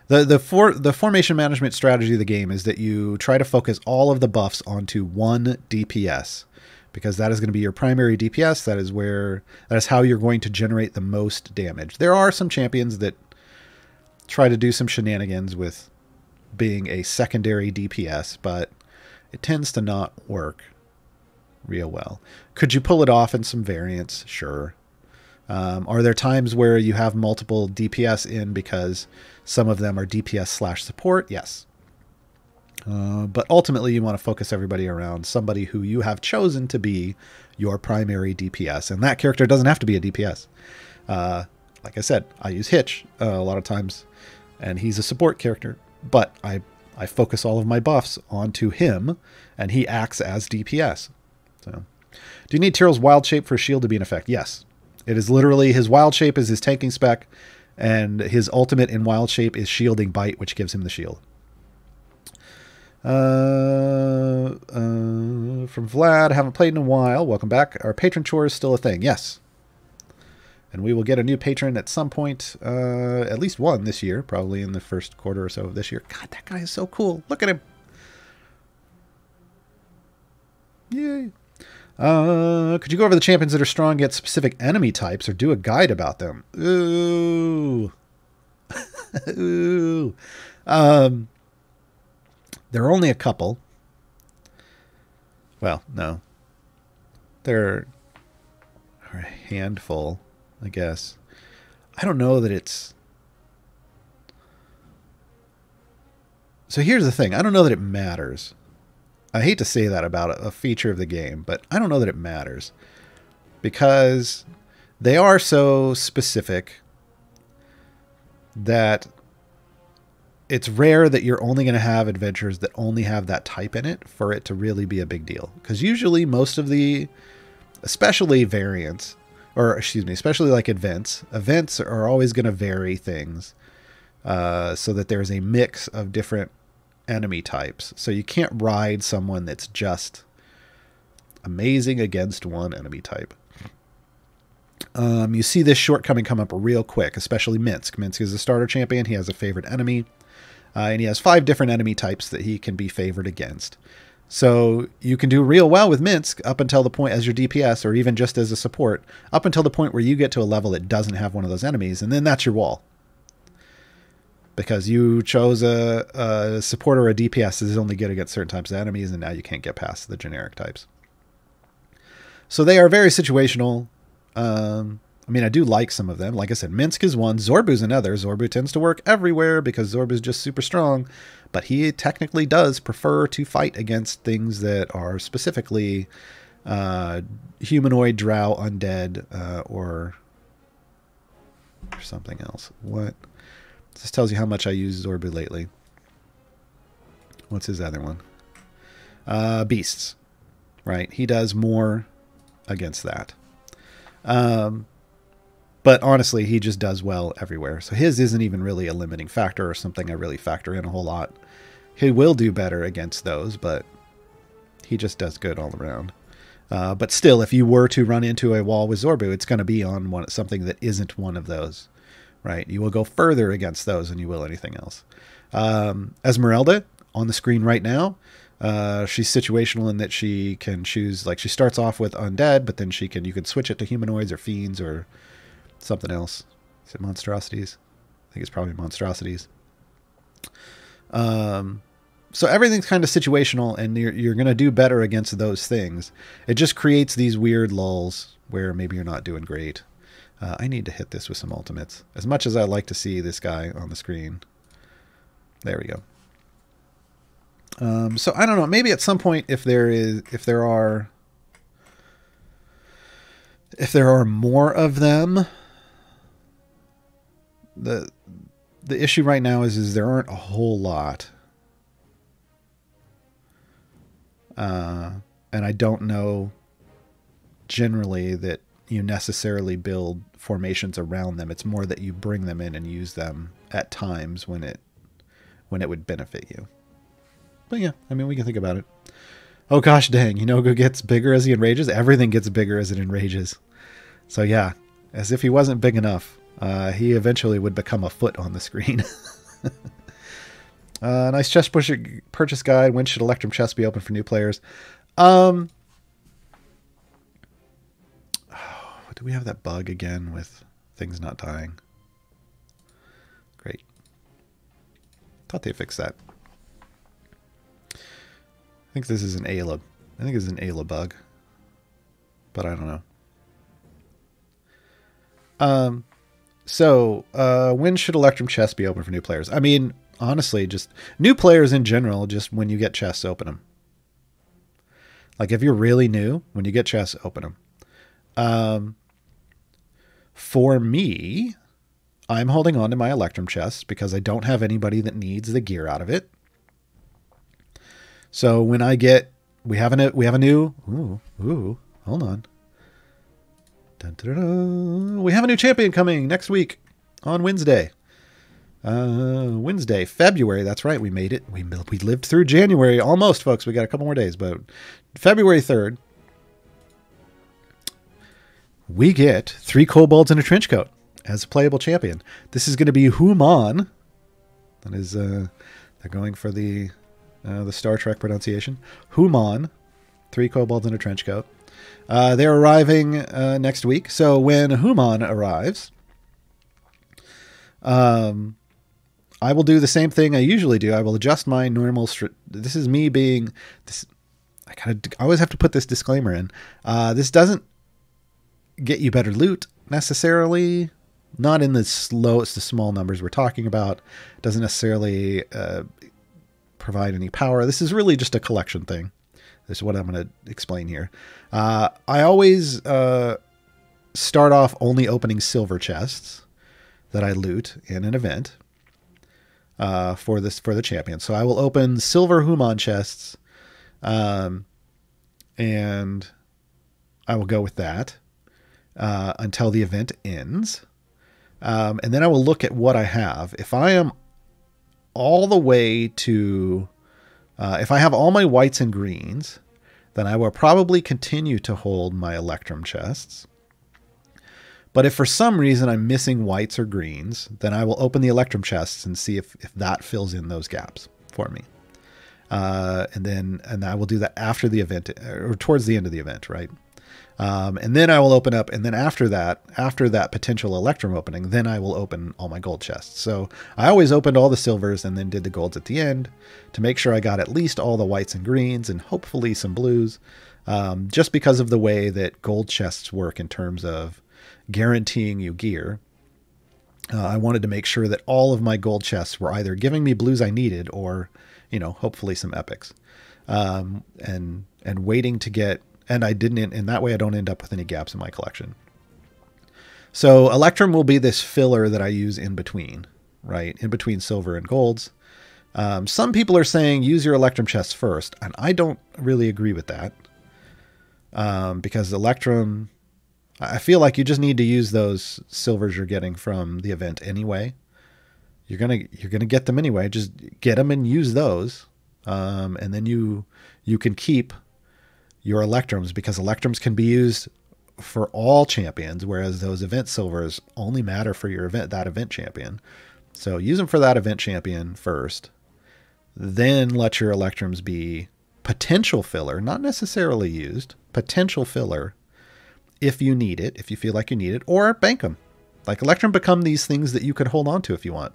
[SPEAKER 1] The formation management strategy of the game is that you try to focus all of the buffs onto one DPS, because that is going to be your primary DPS. That is how you're going to generate the most damage. There are some champions that try to do some shenanigans with being a secondary DPS, but it tends to not work real well. Could you pull it off in some variants? Sure. Are there times where you have multiple DPS in because some of them are DPS / support? Yes. But ultimately, you want to focus everybody around somebody who you have chosen to be your primary DPS. And that character doesn't have to be a DPS. Like I said, I use Hitch a lot of times, and he's a support character. But I focus all of my buffs onto him, and he acts as DPS. So, do you need Tyrell's Wild Shape for shield to be in effect? Yes. It is literally, his Wild Shape is his tanking spec, and his ultimate in Wild Shape is Shielding Bite, which gives him the shield. From Vlad, haven't played in a while. Welcome back. Are patron chores still a thing? Yes. And we will get a new patron at some point, at least one this year, probably in the first quarter or so of this year. God, that guy is so cool. Look at him. Yay. Could you go over the champions that are strong against specific enemy types or do a guide about them? Ooh. Ooh. There are only a couple. Well, no. There are a handful, I guess. I don't know that it's... So here's the thing. I don't know that it matters. I hate to say that about a feature of the game, but I don't know that it matters. Because they are so specific that it's rare that you're only going to have adventures that only have that type in it for it to really be a big deal. Because usually most of the, especially variants, or excuse me, especially like events are always going to vary things so that there's a mix of different enemy types. So you can't ride someone that's just amazing against one enemy type. You see this shortcoming come up real quick, especially Minsk. Minsk is a starter champion. He has a favorite enemy. And he has 5 different enemy types that he can be favored against. So you can do real well with Minsk up until the point as your DPS or even just as a support, up until the point where you get to a level that doesn't have one of those enemies, and then that's your wall. Because you chose a support or a DPS that is only good against certain types of enemies, and now you can't get past the generic types. So they are very situational. I mean, I do like some of them. Like I said, Minsk is one. Zorbu's another. Zorbu tends to work everywhere because Zorbu's just super strong. But he technically does prefer to fight against things that are specifically humanoid, drow, undead, or something else. What? This tells you how much I use Zorbu lately. What's his other one? Beasts. Right? He does more against that. But honestly, he just does well everywhere. So his isn't even really a limiting factor or something I really factor in a whole lot. He will do better against those, but he just does good all around. But still, if you were to run into a wall with Zorbu, it's going to be on something that isn't one of those. Right? You will go further against those than you will anything else. Esmerelda, on the screen right now, she's situational in that she can choose, like she starts off with undead, but then you can switch it to humanoids or fiends or something else. Is it monstrosities? I think it's probably monstrosities. So everything's kind of situational, and you're going to do better against those things. It just creates these weird lulls where maybe you're not doing great. I need to hit this with some ultimates. As much as I like to see this guy on the screen. There we go. So I don't know. Maybe at some point, if there are more of them, the issue right now is there aren't a whole lot, and I don't know generally that you necessarily build formations around them. It's more that you bring them in and use them at times when it would benefit you. But yeah, I mean, we can think about it. Oh gosh dang, who gets bigger as he enrages? Everything gets bigger as it enrages. So yeah, as if he wasn't big enough, he eventually would become a foot on the screen. Nice chest purchase guide. When should Electrum chests be open for new players? Do we have that bug again with things not dying? Great. Thought they fixed that. I think this is an Ayla. I think it's an Ayla bug. But I don't know. So, when should Electrum chests be open for new players? I mean, honestly, just new players in general, just when you get chests, open them. Like, if you're really new, when you get chests, open them. For me, I'm holding on to my Electrum chests because I don't have anybody that needs the gear out of it. So when I get, we have a new, hold on. Dun, dun, dun. We have a new champion coming next week on Wednesday. Wednesday, February. That's right. We made it. We lived through January almost, folks. We got a couple more days, but February 3rd, we get 3 kobolds and a trench coat as a playable champion. This is going to be Human. That is, they're going for the Star Trek pronunciation. Human. 3 kobolds and a trench coat. They're arriving next week. So when Human arrives, I will do the same thing I usually do. I will adjust my normal. This is me being this. I always have to put this disclaimer in. This doesn't get you better loot necessarily. Not in the small numbers we're talking about. Doesn't necessarily provide any power. This is really just a collection thing. This is what I'm going to explain here. I always start off only opening silver chests that I loot in an event for the champion. So I will open silver Human chests, and I will go with that until the event ends. And then I will look at what I have. If I am all the way to... if I have all my whites and greens, then I will probably continue to hold my Electrum chests. But if for some reason I'm missing whites or greens, then I will open the Electrum chests and see if that fills in those gaps for me. And I will do that after the event, or towards the end of the event, right? And then I will open up, and then after that potential Electrum opening, then I will open all my gold chests. So I always opened all the silvers and then did the golds at the end to make sure I got at least all the whites and greens and hopefully some blues, just because of the way that gold chests work in terms of guaranteeing you gear. I wanted to make sure that all of my gold chests were either giving me blues I needed or, hopefully some epics, and waiting to get. And I didn't, in that way I don't end up with any gaps in my collection. So Electrum will be this filler that I use in between, right? In between silver and golds. Some people are saying use your Electrum chests first, and I don't really agree with that. Because Electrum, I feel like you just need to use those silvers you're getting from the event anyway. You're gonna get them anyway. Just get them and use those, and then you can keep your Electrums, because Electrums can be used for all champions, whereas those event silvers only matter for your that event champion. So use them for that event champion first, then let your Electrums be potential filler, not necessarily used, potential filler if you need it, if you feel like you need it, or bank them. Like Electrum become these things that you could hold on to if you want.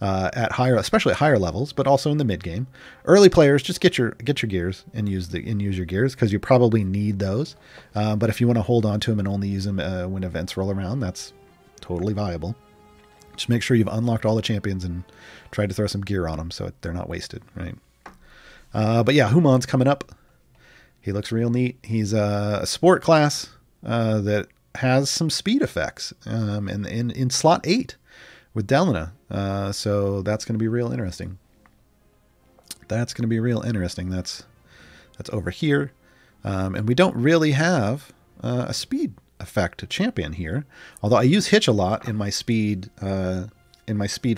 [SPEAKER 1] At higher, especially at higher levels, but also in the mid game. Early players, just get your gears and use your gears, because you probably need those. But if you want to hold on to them and only use them when events roll around, that's totally viable. Just make sure you've unlocked all the champions and try to throw some gear on them so they're not wasted, right? But yeah, Human's coming up. He looks real neat. He's a sport class that has some speed effects in slot 8. With Delina. So that's going to be real interesting. That's over here. And we don't really have a speed effect champion here. Although I use Hitch a lot in my speed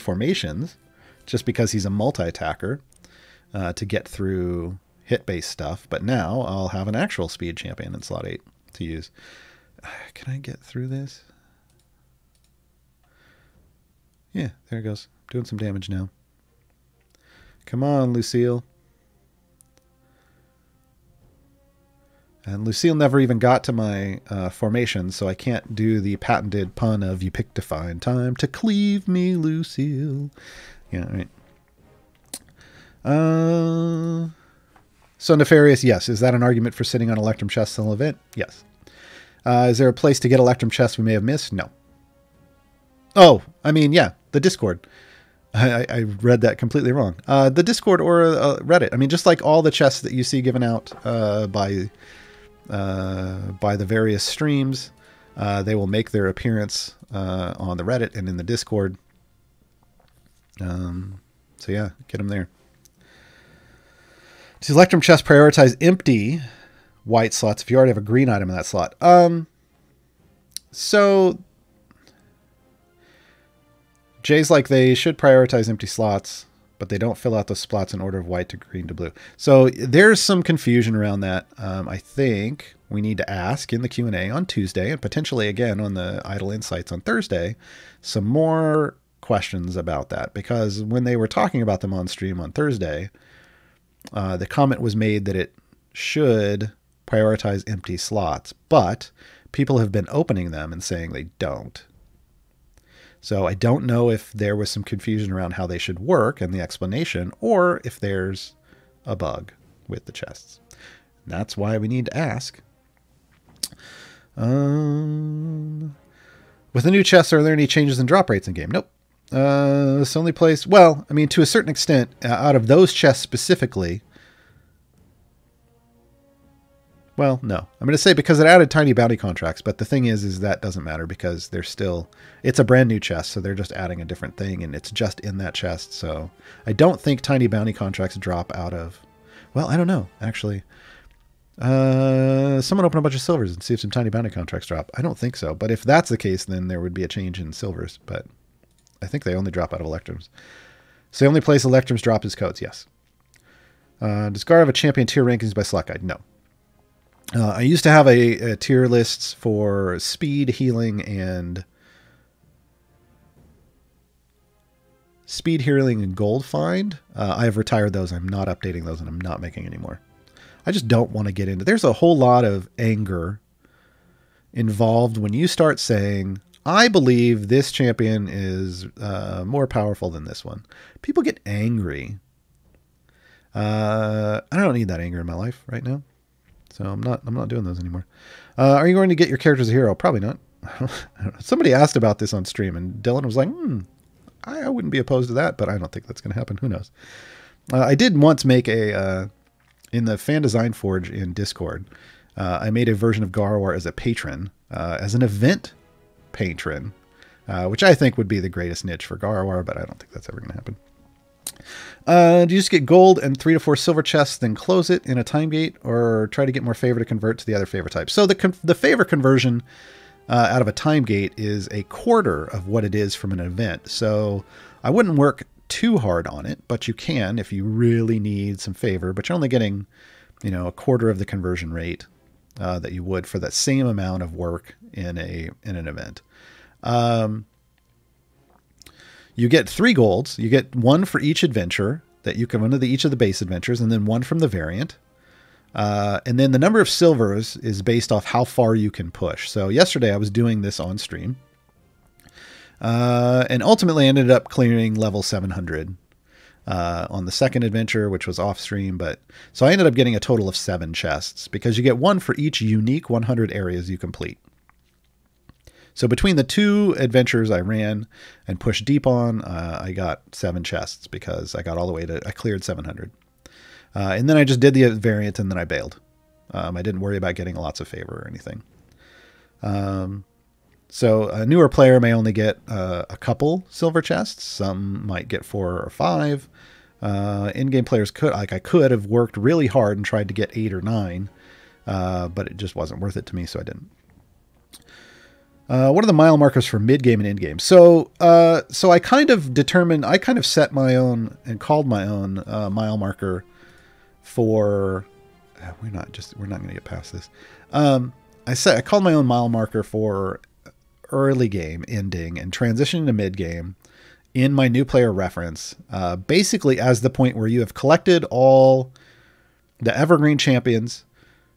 [SPEAKER 1] formations, just because he's a multi-attacker to get through hit-based stuff. But now I'll have an actual speed champion in slot 8 to use. Can I get through this? Yeah, there it goes. Doing some damage now. Come on, Lucille. And Lucille never even got to my formation, so I can't do the patented pun of "you picked a fine time to cleave me, Lucille." Yeah, right. So Nefarious, yes. Is that an argument for sitting on Electrum chests in an event? Yes. Is there a place to get Electrum chests we may have missed? No. Oh, I mean, yeah, the Discord. I read that completely wrong. The Discord or Reddit. I mean, just like all the chests that you see given out by the various streams, they will make their appearance on the Reddit and in the Discord. So yeah, get them there. Does Electrum chest prioritize empty white slots if you already have a green item in that slot? So Jay's like, they should prioritize empty slots, but they don't fill out those slots in order of white to green to blue. So there's some confusion around that. I think we need to ask in the Q&A on Tuesday, and potentially again on the Idle Insights on Thursday, some more questions about that, because when they were talking about them on stream on Thursday, the comment was made that it should prioritize empty slots, but people have been opening them and saying they don't. So I don't know if there was some confusion around how they should work and the explanation, or if there's a bug with the chests. And that's why we need to ask. With the new chests, are there any changes in drop rates in game? Nope. It's the only place, well, I mean, to a certain extent, out of those chests specifically, well, no. I'm going to say because it added tiny bounty contracts, but the thing is that doesn't matter because they're still, it's a brand new chest, so they're just adding a different thing, and it's just in that chest, so I don't think tiny bounty contracts drop out of, well, I don't know, actually. Someone open a bunch of silvers and see if some tiny bounty contracts drop. I don't think so, but if that's the case, then there would be a change in silvers, but I think they only drop out of Electrums. So the only place Electrums drop is codes, yes. Does Gaarawarr have a champion tier rankings by slot guide? No. I used to have a tier lists for speed, healing, and gold find. I have retired those. I'm not updating those, and I'm not making any more. I just don't want to get into. There's a whole lot of anger involved when you start saying, I believe this champion is more powerful than this one. People get angry. I don't need that anger in my life right now. So I'm not doing those anymore. Are you going to get your character as a hero? Probably not. I don't know. Somebody asked about this on stream, and Dylan was like, I wouldn't be opposed to that, but I don't think that's going to happen. Who knows? I did once make a, in the Fan Design Forge in Discord, I made a version of Gaarawarr as a patron, as an event patron, which I think would be the greatest niche for Gaarawarr, but I don't think that's ever going to happen. Do you just get gold and 3 to 4 silver chests, then close it in a time gate, or try to get more favor to convert to the other favor type? So the favor conversion out of a time gate is a quarter of what it is from an event. So I wouldn't work too hard on it, but you can if you really need some favor. But you're only getting, you know, a quarter of the conversion rate that you would for that same amount of work in an event. You get 3 golds. You get 1 for each adventure that you can run to each of the base adventures, and then 1 from the variant. And then the number of silvers is based off how far you can push. So yesterday I was doing this on stream, and ultimately ended up clearing level 700 on the second adventure, which was off stream. But so I ended up getting a total of 7 chests because you get 1 for each unique 100 areas you complete. So between the 2 adventures I ran and pushed deep on, I got 7 chests because I got all the way to, I cleared 700. And then I just did the variant and then I bailed. I didn't worry about getting lots of favor or anything. So a newer player may only get a couple silver chests. Some might get 4 or 5. In-game players could, like I could have worked really hard and tried to get 8 or 9, but it just wasn't worth it to me, so I didn't. What are the mile markers for mid-game and end-game? So I kind of determined, I kind of set my own and called my own mile marker for, we're not going to get past this. I called my own mile marker for early game ending and transitioning to mid-game in my new player reference, basically as the point where you have collected all the evergreen champions,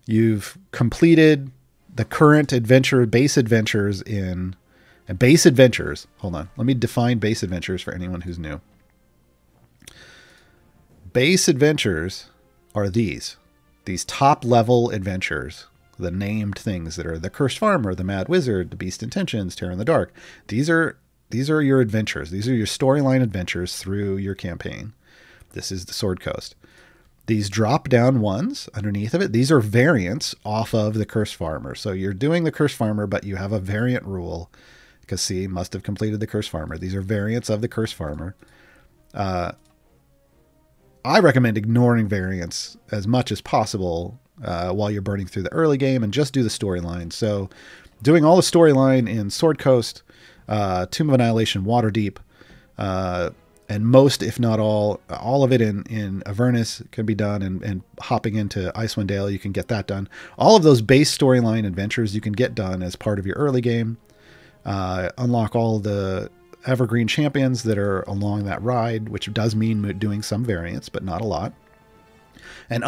[SPEAKER 1] you've completed the current adventure, base adventures in, and base adventures, hold on, let me define base adventures for anyone who's new. base adventures are these top level adventures, the named things that are the Cursed Farmer, the Mad Wizard, the Beast Intentions, Terror in the Dark. These are your adventures. These are your storyline adventures through your campaign. This is the Sword Coast. These drop down ones underneath of it, these are variants off of the Cursed Farmer. So you're doing the Cursed Farmer, but you have a variant rule because see, must have completed the Cursed Farmer. These are variants of the Cursed Farmer. I recommend ignoring variants as much as possible while you're burning through the early game and just do the storyline. So doing all the storyline in Sword Coast, Tomb of Annihilation, Waterdeep, and most, if not all of it in Avernus can be done, and hopping into Icewind Dale, you can get that done. All of those base storyline adventures you can get done as part of your early game. Unlock all the evergreen champions that are along that ride, which does mean doing some variants, but not a lot. And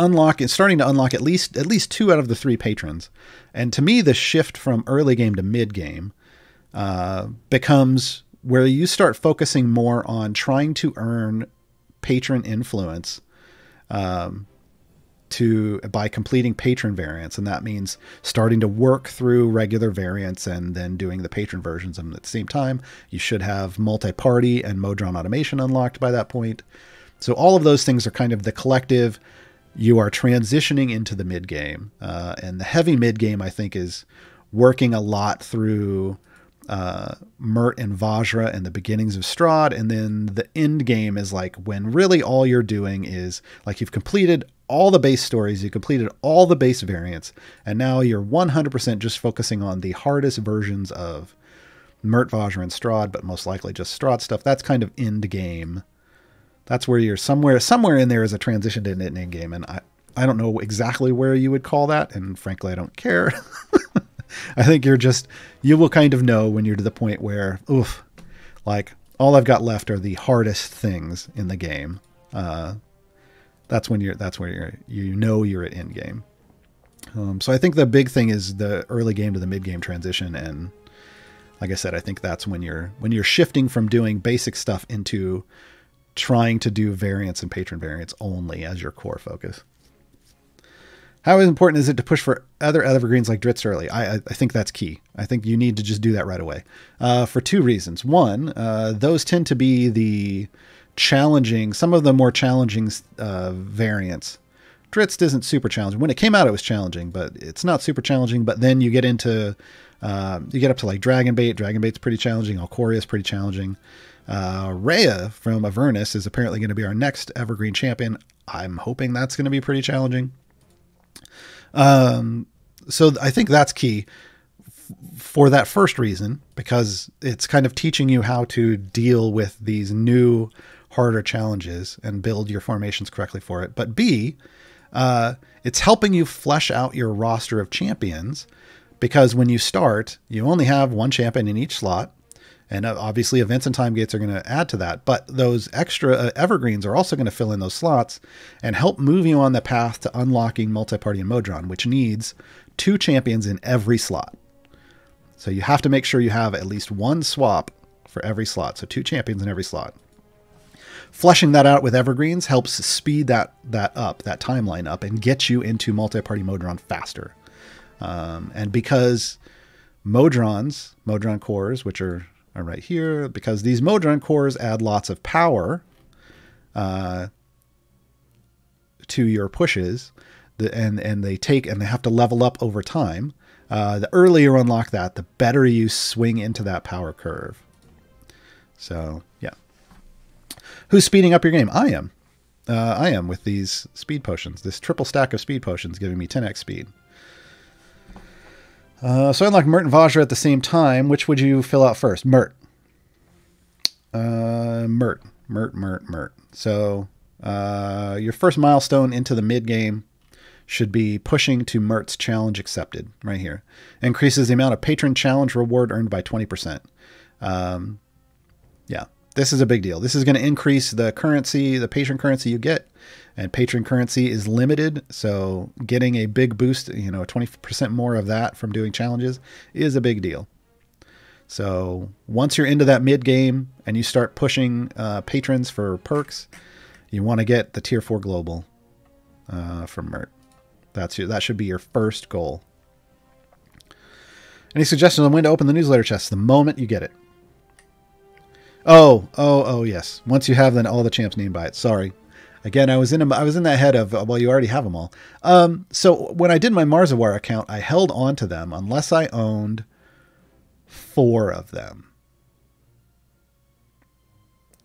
[SPEAKER 1] starting to unlock at least 2 out of the 3 patrons. And to me, the shift from early game to mid game becomes where you start focusing more on trying to earn patron influence by completing patron variants. And that means starting to work through regular variants and then doing the patron versions of them at the same time. You should have multi-party and Modron automation unlocked by that point. So all of those things are kind of the collective. You are transitioning into the mid game, and the heavy mid game, I think, is working a lot through Mert and Vajra and the beginnings of Strahd, and then the end game is like when really all you're doing is like you've completed all the base stories, you completed all the base variants, and now you're 100% just focusing on the hardest versions of Mert, Vajra, and Strahd, but most likely just Strahd stuff. That's kind of end game. That's where you're somewhere in there is a transition to an end game, and I don't know exactly where you would call that, and frankly, I don't care. I think you will kind of know when you're to the point where, oof, like all I've got left are the hardest things in the game. That's where you're at end game. So I think the big thing is the early game to the mid game transition. And like I said, I think that's when you're shifting from doing basic stuff into trying to do variants and patron variants only as your core focus. How important is it to push for other evergreens like Dritz early? I think that's key. I think you need to just do that right away for 2 reasons. One, those tend to be the challenging, some of the more challenging variants. Dritz isn't super challenging. When it came out, it was challenging, but it's not super challenging. But then you get into, you get up to like Dragonbait. Dragonbait's pretty challenging. Alcoria is pretty challenging. Rhea from Avernus is apparently going to be our next evergreen champion. I'm hoping that's going to be pretty challenging. So I think that's key for that first reason, because it's kind of teaching you how to deal with these new, harder challenges and build your formations correctly for it. But B, it's helping you flesh out your roster of champions, because when you start, you only have 1 champion in each slot. And obviously events and time gates are going to add to that, but those extra evergreens are also going to fill in those slots and help move you on the path to unlocking multi-party and Modron, which needs 2 champions in every slot. So you have to make sure you have at least 1 swap for every slot. So 2 champions in every slot. Fleshing that out with evergreens helps speed that timeline up and get you into multi-party Modron faster. And because Modron cores, which are right here, because these Modron cores add lots of power to your pushes, and they have to level up over time. The earlier you unlock that, the better you swing into that power curve. So yeah, who's speeding up your game? I am. I am with these speed potions. This triple stack of speed potions giving me 10x speed. So I unlock Mert and Vajra at the same time. Which would you fill out first? Mert. Mert. So your first milestone into the mid game should be pushing to Mert's challenge accepted right here. Increases the amount of patron challenge reward earned by 20%. Yeah, this is a big deal. This is going to increase the currency, the patron currency you get. And patron currency is limited, so getting a big boost, 20% more of that from doing challenges is a big deal. So once you're into that mid game and you start pushing patrons for perks, You want to get the tier 4 global from Mert. That should be your first goal. Any suggestions on when to open the newsletter chest? The moment you get it. Oh, yes. Once you have all the champs named by it. Sorry. Again, I was in that head of, well, you already have them all. So when I did my Gaarawarr account, I held on to them unless I owned 4 of them.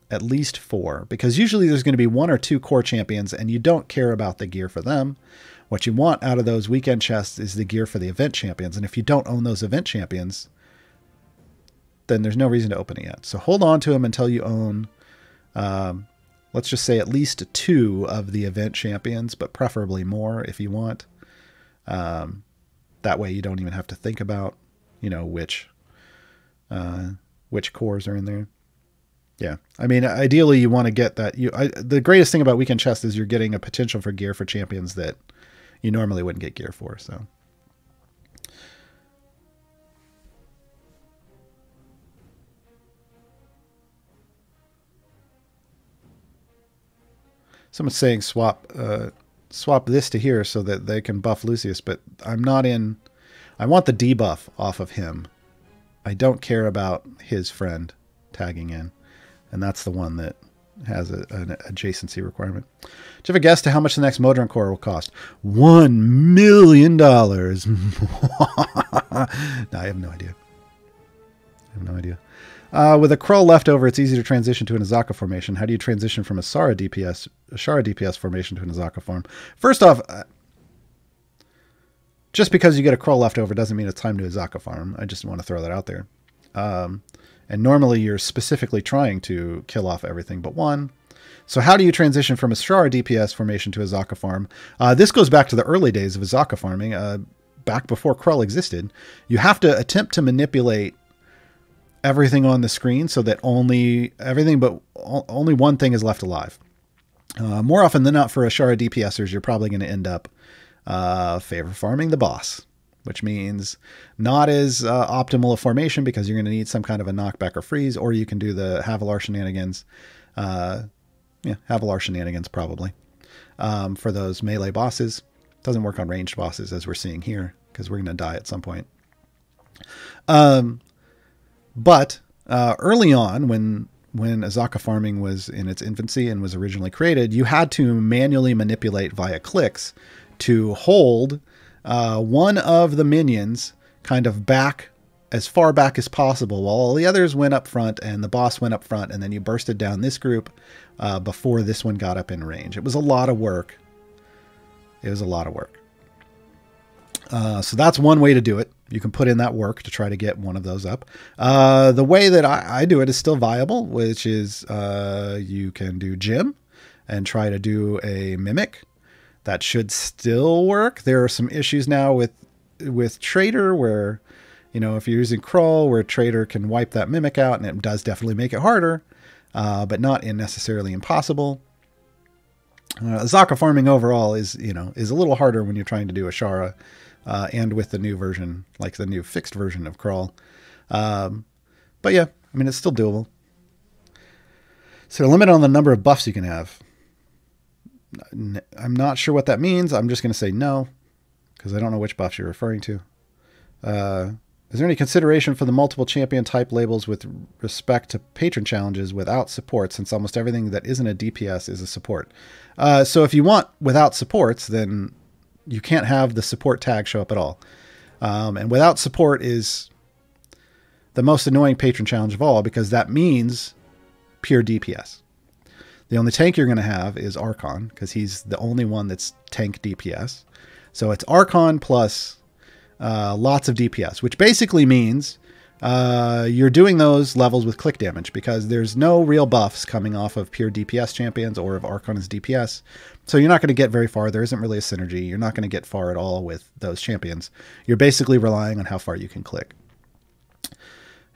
[SPEAKER 1] At least 4. Because usually there's going to be 1 or 2 core champions, and you don't care about the gear for them. What you want out of those weekend chests is the gear for the event champions. And if you don't own those event champions, then there's no reason to open it yet. So hold on to them until you own, let's just say at least 2 of the event champions, but preferably more if you want. That way you don't even have to think about, which cores are in there. Yeah, I mean, ideally you want to get that. The greatest thing about weekend chests is you're getting a potential for gear for champions that you normally wouldn't get gear for. So, someone's saying swap this to here so that they can buff Lucius, but I'm not in. I want the debuff off of him. I don't care about his friend tagging in. And that's the one that has an adjacency requirement. Do you have a guess to how much the next Modron core will cost? $1 million. No, I have no idea. With a Krull left over, it's easy to transition to an Azaka formation. How do you transition from a Shara DPS formation to an Azaka form? First off, just because you get a Krull left over doesn't mean it's time to Azaka farm. I just want to throw that out there. And normally you're specifically trying to kill off everything but one. So how do you transition from a Shara DPS formation to a Azaka farm? This goes back to the early days of Azaka farming, back before Krull existed. You have to attempt to manipulate everything on the screen so that only one thing is left alive. More often than not, for a Shara DPSers, you're probably going to end up favor farming the boss, which means not as optimal a formation because you're going to need some kind of a knockback or freeze, or you can do the Havilar shenanigans. Havilar shenanigans probably for those melee bosses. Doesn't work on ranged bosses as we're seeing here because we're going to die at some point. But early on, when Azaka farming was in its infancy and was originally created, you had to manually manipulate via clicks to hold one of the minions kind of back as far back as possible while all the others went up front and the boss went up front, and then you bursted down this group before this one got up in range. It was a lot of work. So that's one way to do it. You can put in that work to try to get one of those up. The way that I do it is still viable, which is you can do Gym and try to do a Mimic. That should still work. There are some issues now with Trader where, if you're using Krull, where Trader can wipe that Mimic out, and it does definitely make it harder, but not necessarily impossible. Azaka farming overall is a little harder when you're trying to do a Shara, and with the new version, like the new fixed version of Krull. But yeah, I mean, it's still doable. So a limit on the number of buffs you can have. I'm not sure what that means. I'm just going to say no, because I don't know which buffs you're referring to. Is there any consideration for the multiple champion type labels with respect to patron challenges without support, since almost everything that isn't a DPS is a support? So if you want without supports, then you can't have the support tag show up at all. And without support is the most annoying patron challenge of all, because that means pure DPS. The only tank you're going to have is Archon, because he's the only one that's tank DPS. So it's Archon plus lots of DPS, which basically means you're doing those levels with click damage, because there's no real buffs coming off of pure DPS champions or of Archon as DPS. So you're not going to get very far. There isn't really a synergy. You're not going to get far at all with those champions. You're basically relying on how far you can click.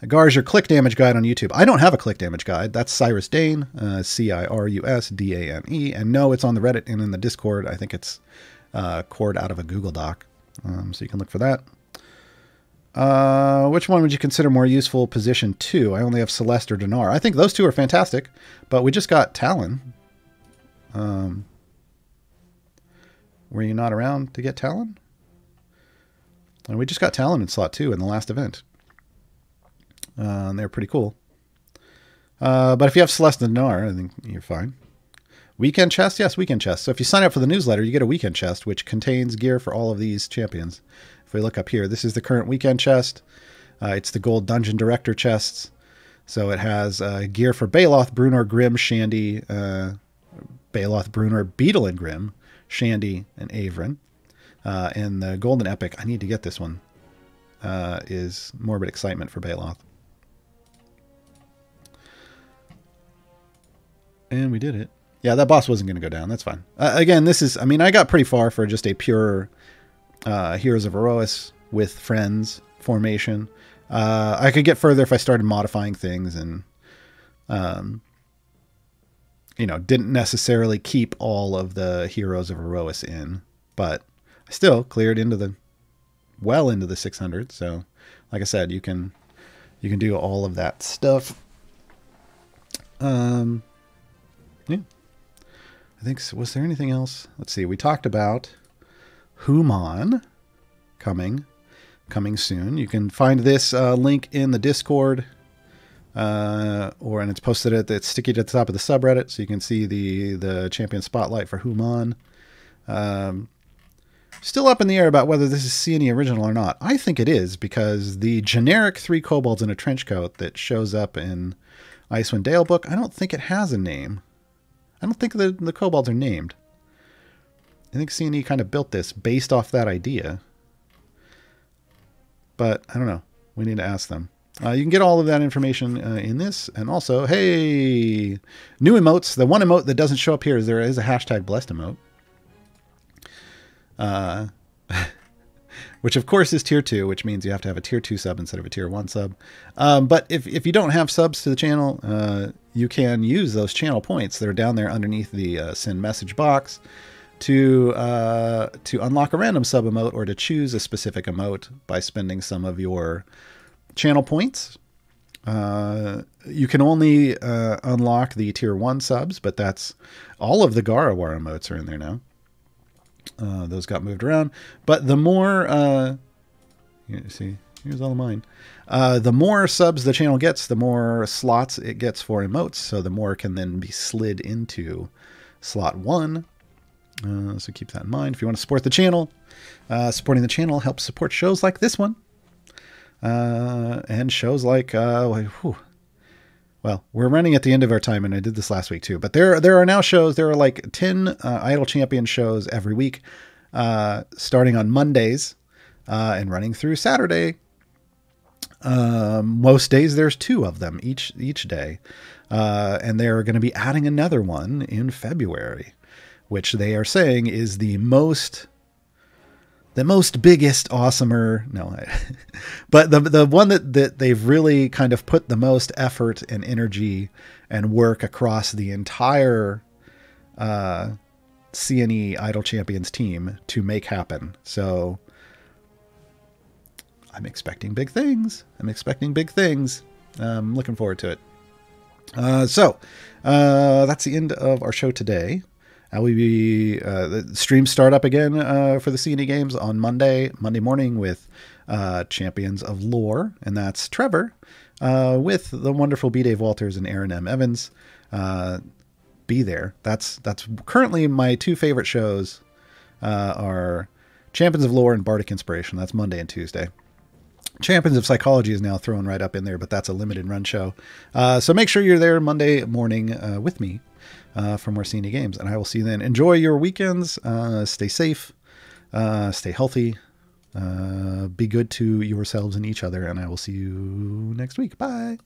[SPEAKER 1] Gar's your click damage guide on YouTube. I don't have a click damage guide. That's Cyrus Dane, Cirusdane. And no, it's on the Reddit and in the Discord. I think it's cored out of a Google Doc. So you can look for that. Which one would you consider more useful position 2? I only have Celeste or Dinar. I think those two are fantastic, but we just got Talon. Were you not around to get Talon? And we just got Talon in slot 2 in the last event. And they're pretty cool. But if you have Celeste and Nar, I think you're fine. Weekend chest? Yes, weekend chest. So if you sign up for the newsletter, you get a weekend chest, which contains gear for all of these champions. If we look up here, this is the current weekend chest. It's the gold dungeon director chests. So it has gear for Baloth, Brunor, Grimm, Shandy, Baloth, Brunor, Beetle and Grimm, Shandy, and Averin. And the golden epic, I need to get this one, is Morbid Excitement for Baloth. And we did it. Yeah, that boss wasn't going to go down. That's fine. Again, this is, I mean, I got pretty far for just a pure Heroes of Aerois with friends formation. I could get further if I started modifying things and, you know, didn't necessarily keep all of the Heroes of Aerois in, but I still cleared into the, well into the 600. So like I said, you can do all of that stuff. Yeah. I think, was there anything else? Let's see. We talked about Human coming soon. You can find this link in the Discord, and it's posted it's sticky to the top of the subreddit, so you can see the champion spotlight for Human. Still up in the air about whether this is C&E original or not. I think it is, because the generic 3 kobolds in a trench coat that shows up in Icewind Dale book, I don't think it has a name. I don't think the kobolds are named. I think C&E kind of built this based off that idea. But I don't know. We need to ask them. You can get all of that information in this. And also, hey, new emotes. The one emote that doesn't show up here is there is a hashtag blessed emote. Which of course is tier 2, which means you have to have a tier 2 sub instead of a tier 1 sub. But if you don't have subs to the channel, you can use those channel points that are down there underneath the send message box to unlock a random sub emote or to choose a specific emote by spending some of your channel points. You can only unlock the tier 1 subs, but that's all of the Gaarawarr emotes are in there now. Those got moved around, but the more you see, here's all of mine. The more subs the channel gets, the more slots it gets for emotes, so the more can then be slid into slot 1. So keep that in mind. If you want to support the channel, supporting the channel helps support shows like this one, and shows like well, we're running at the end of our time, and I did this last week too. But there are now shows. There are like 10 Idle Champion shows every week, starting on Mondays and running through Saturday. Most days there's 2 of them each day, and they're going to be adding another one in February, which they are saying is the most biggest, awesomer, no, but the one that they've really kind of put the most effort and energy and work across the entire C&E Idle Champions team to make happen. So I'm expecting big things. I'm looking forward to it. So that's the end of our show today. Will be the streams start up again for the C&E games on Monday morning with Champions of Lore, and that's Trevor with the wonderful B. Dave Walters and Aaron M. Evans. Be there. That's currently my 2 favorite shows are Champions of Lore and Bardic Inspiration. That's Monday and Tuesday. Champions of Psychology is now thrown right up in there, but that's a limited run show. So make sure you're there Monday morning with me. For more C&E games, and I will see you then. Enjoy your weekends. Stay safe. Stay healthy. Be good to yourselves and each other, and I will see you next week. Bye.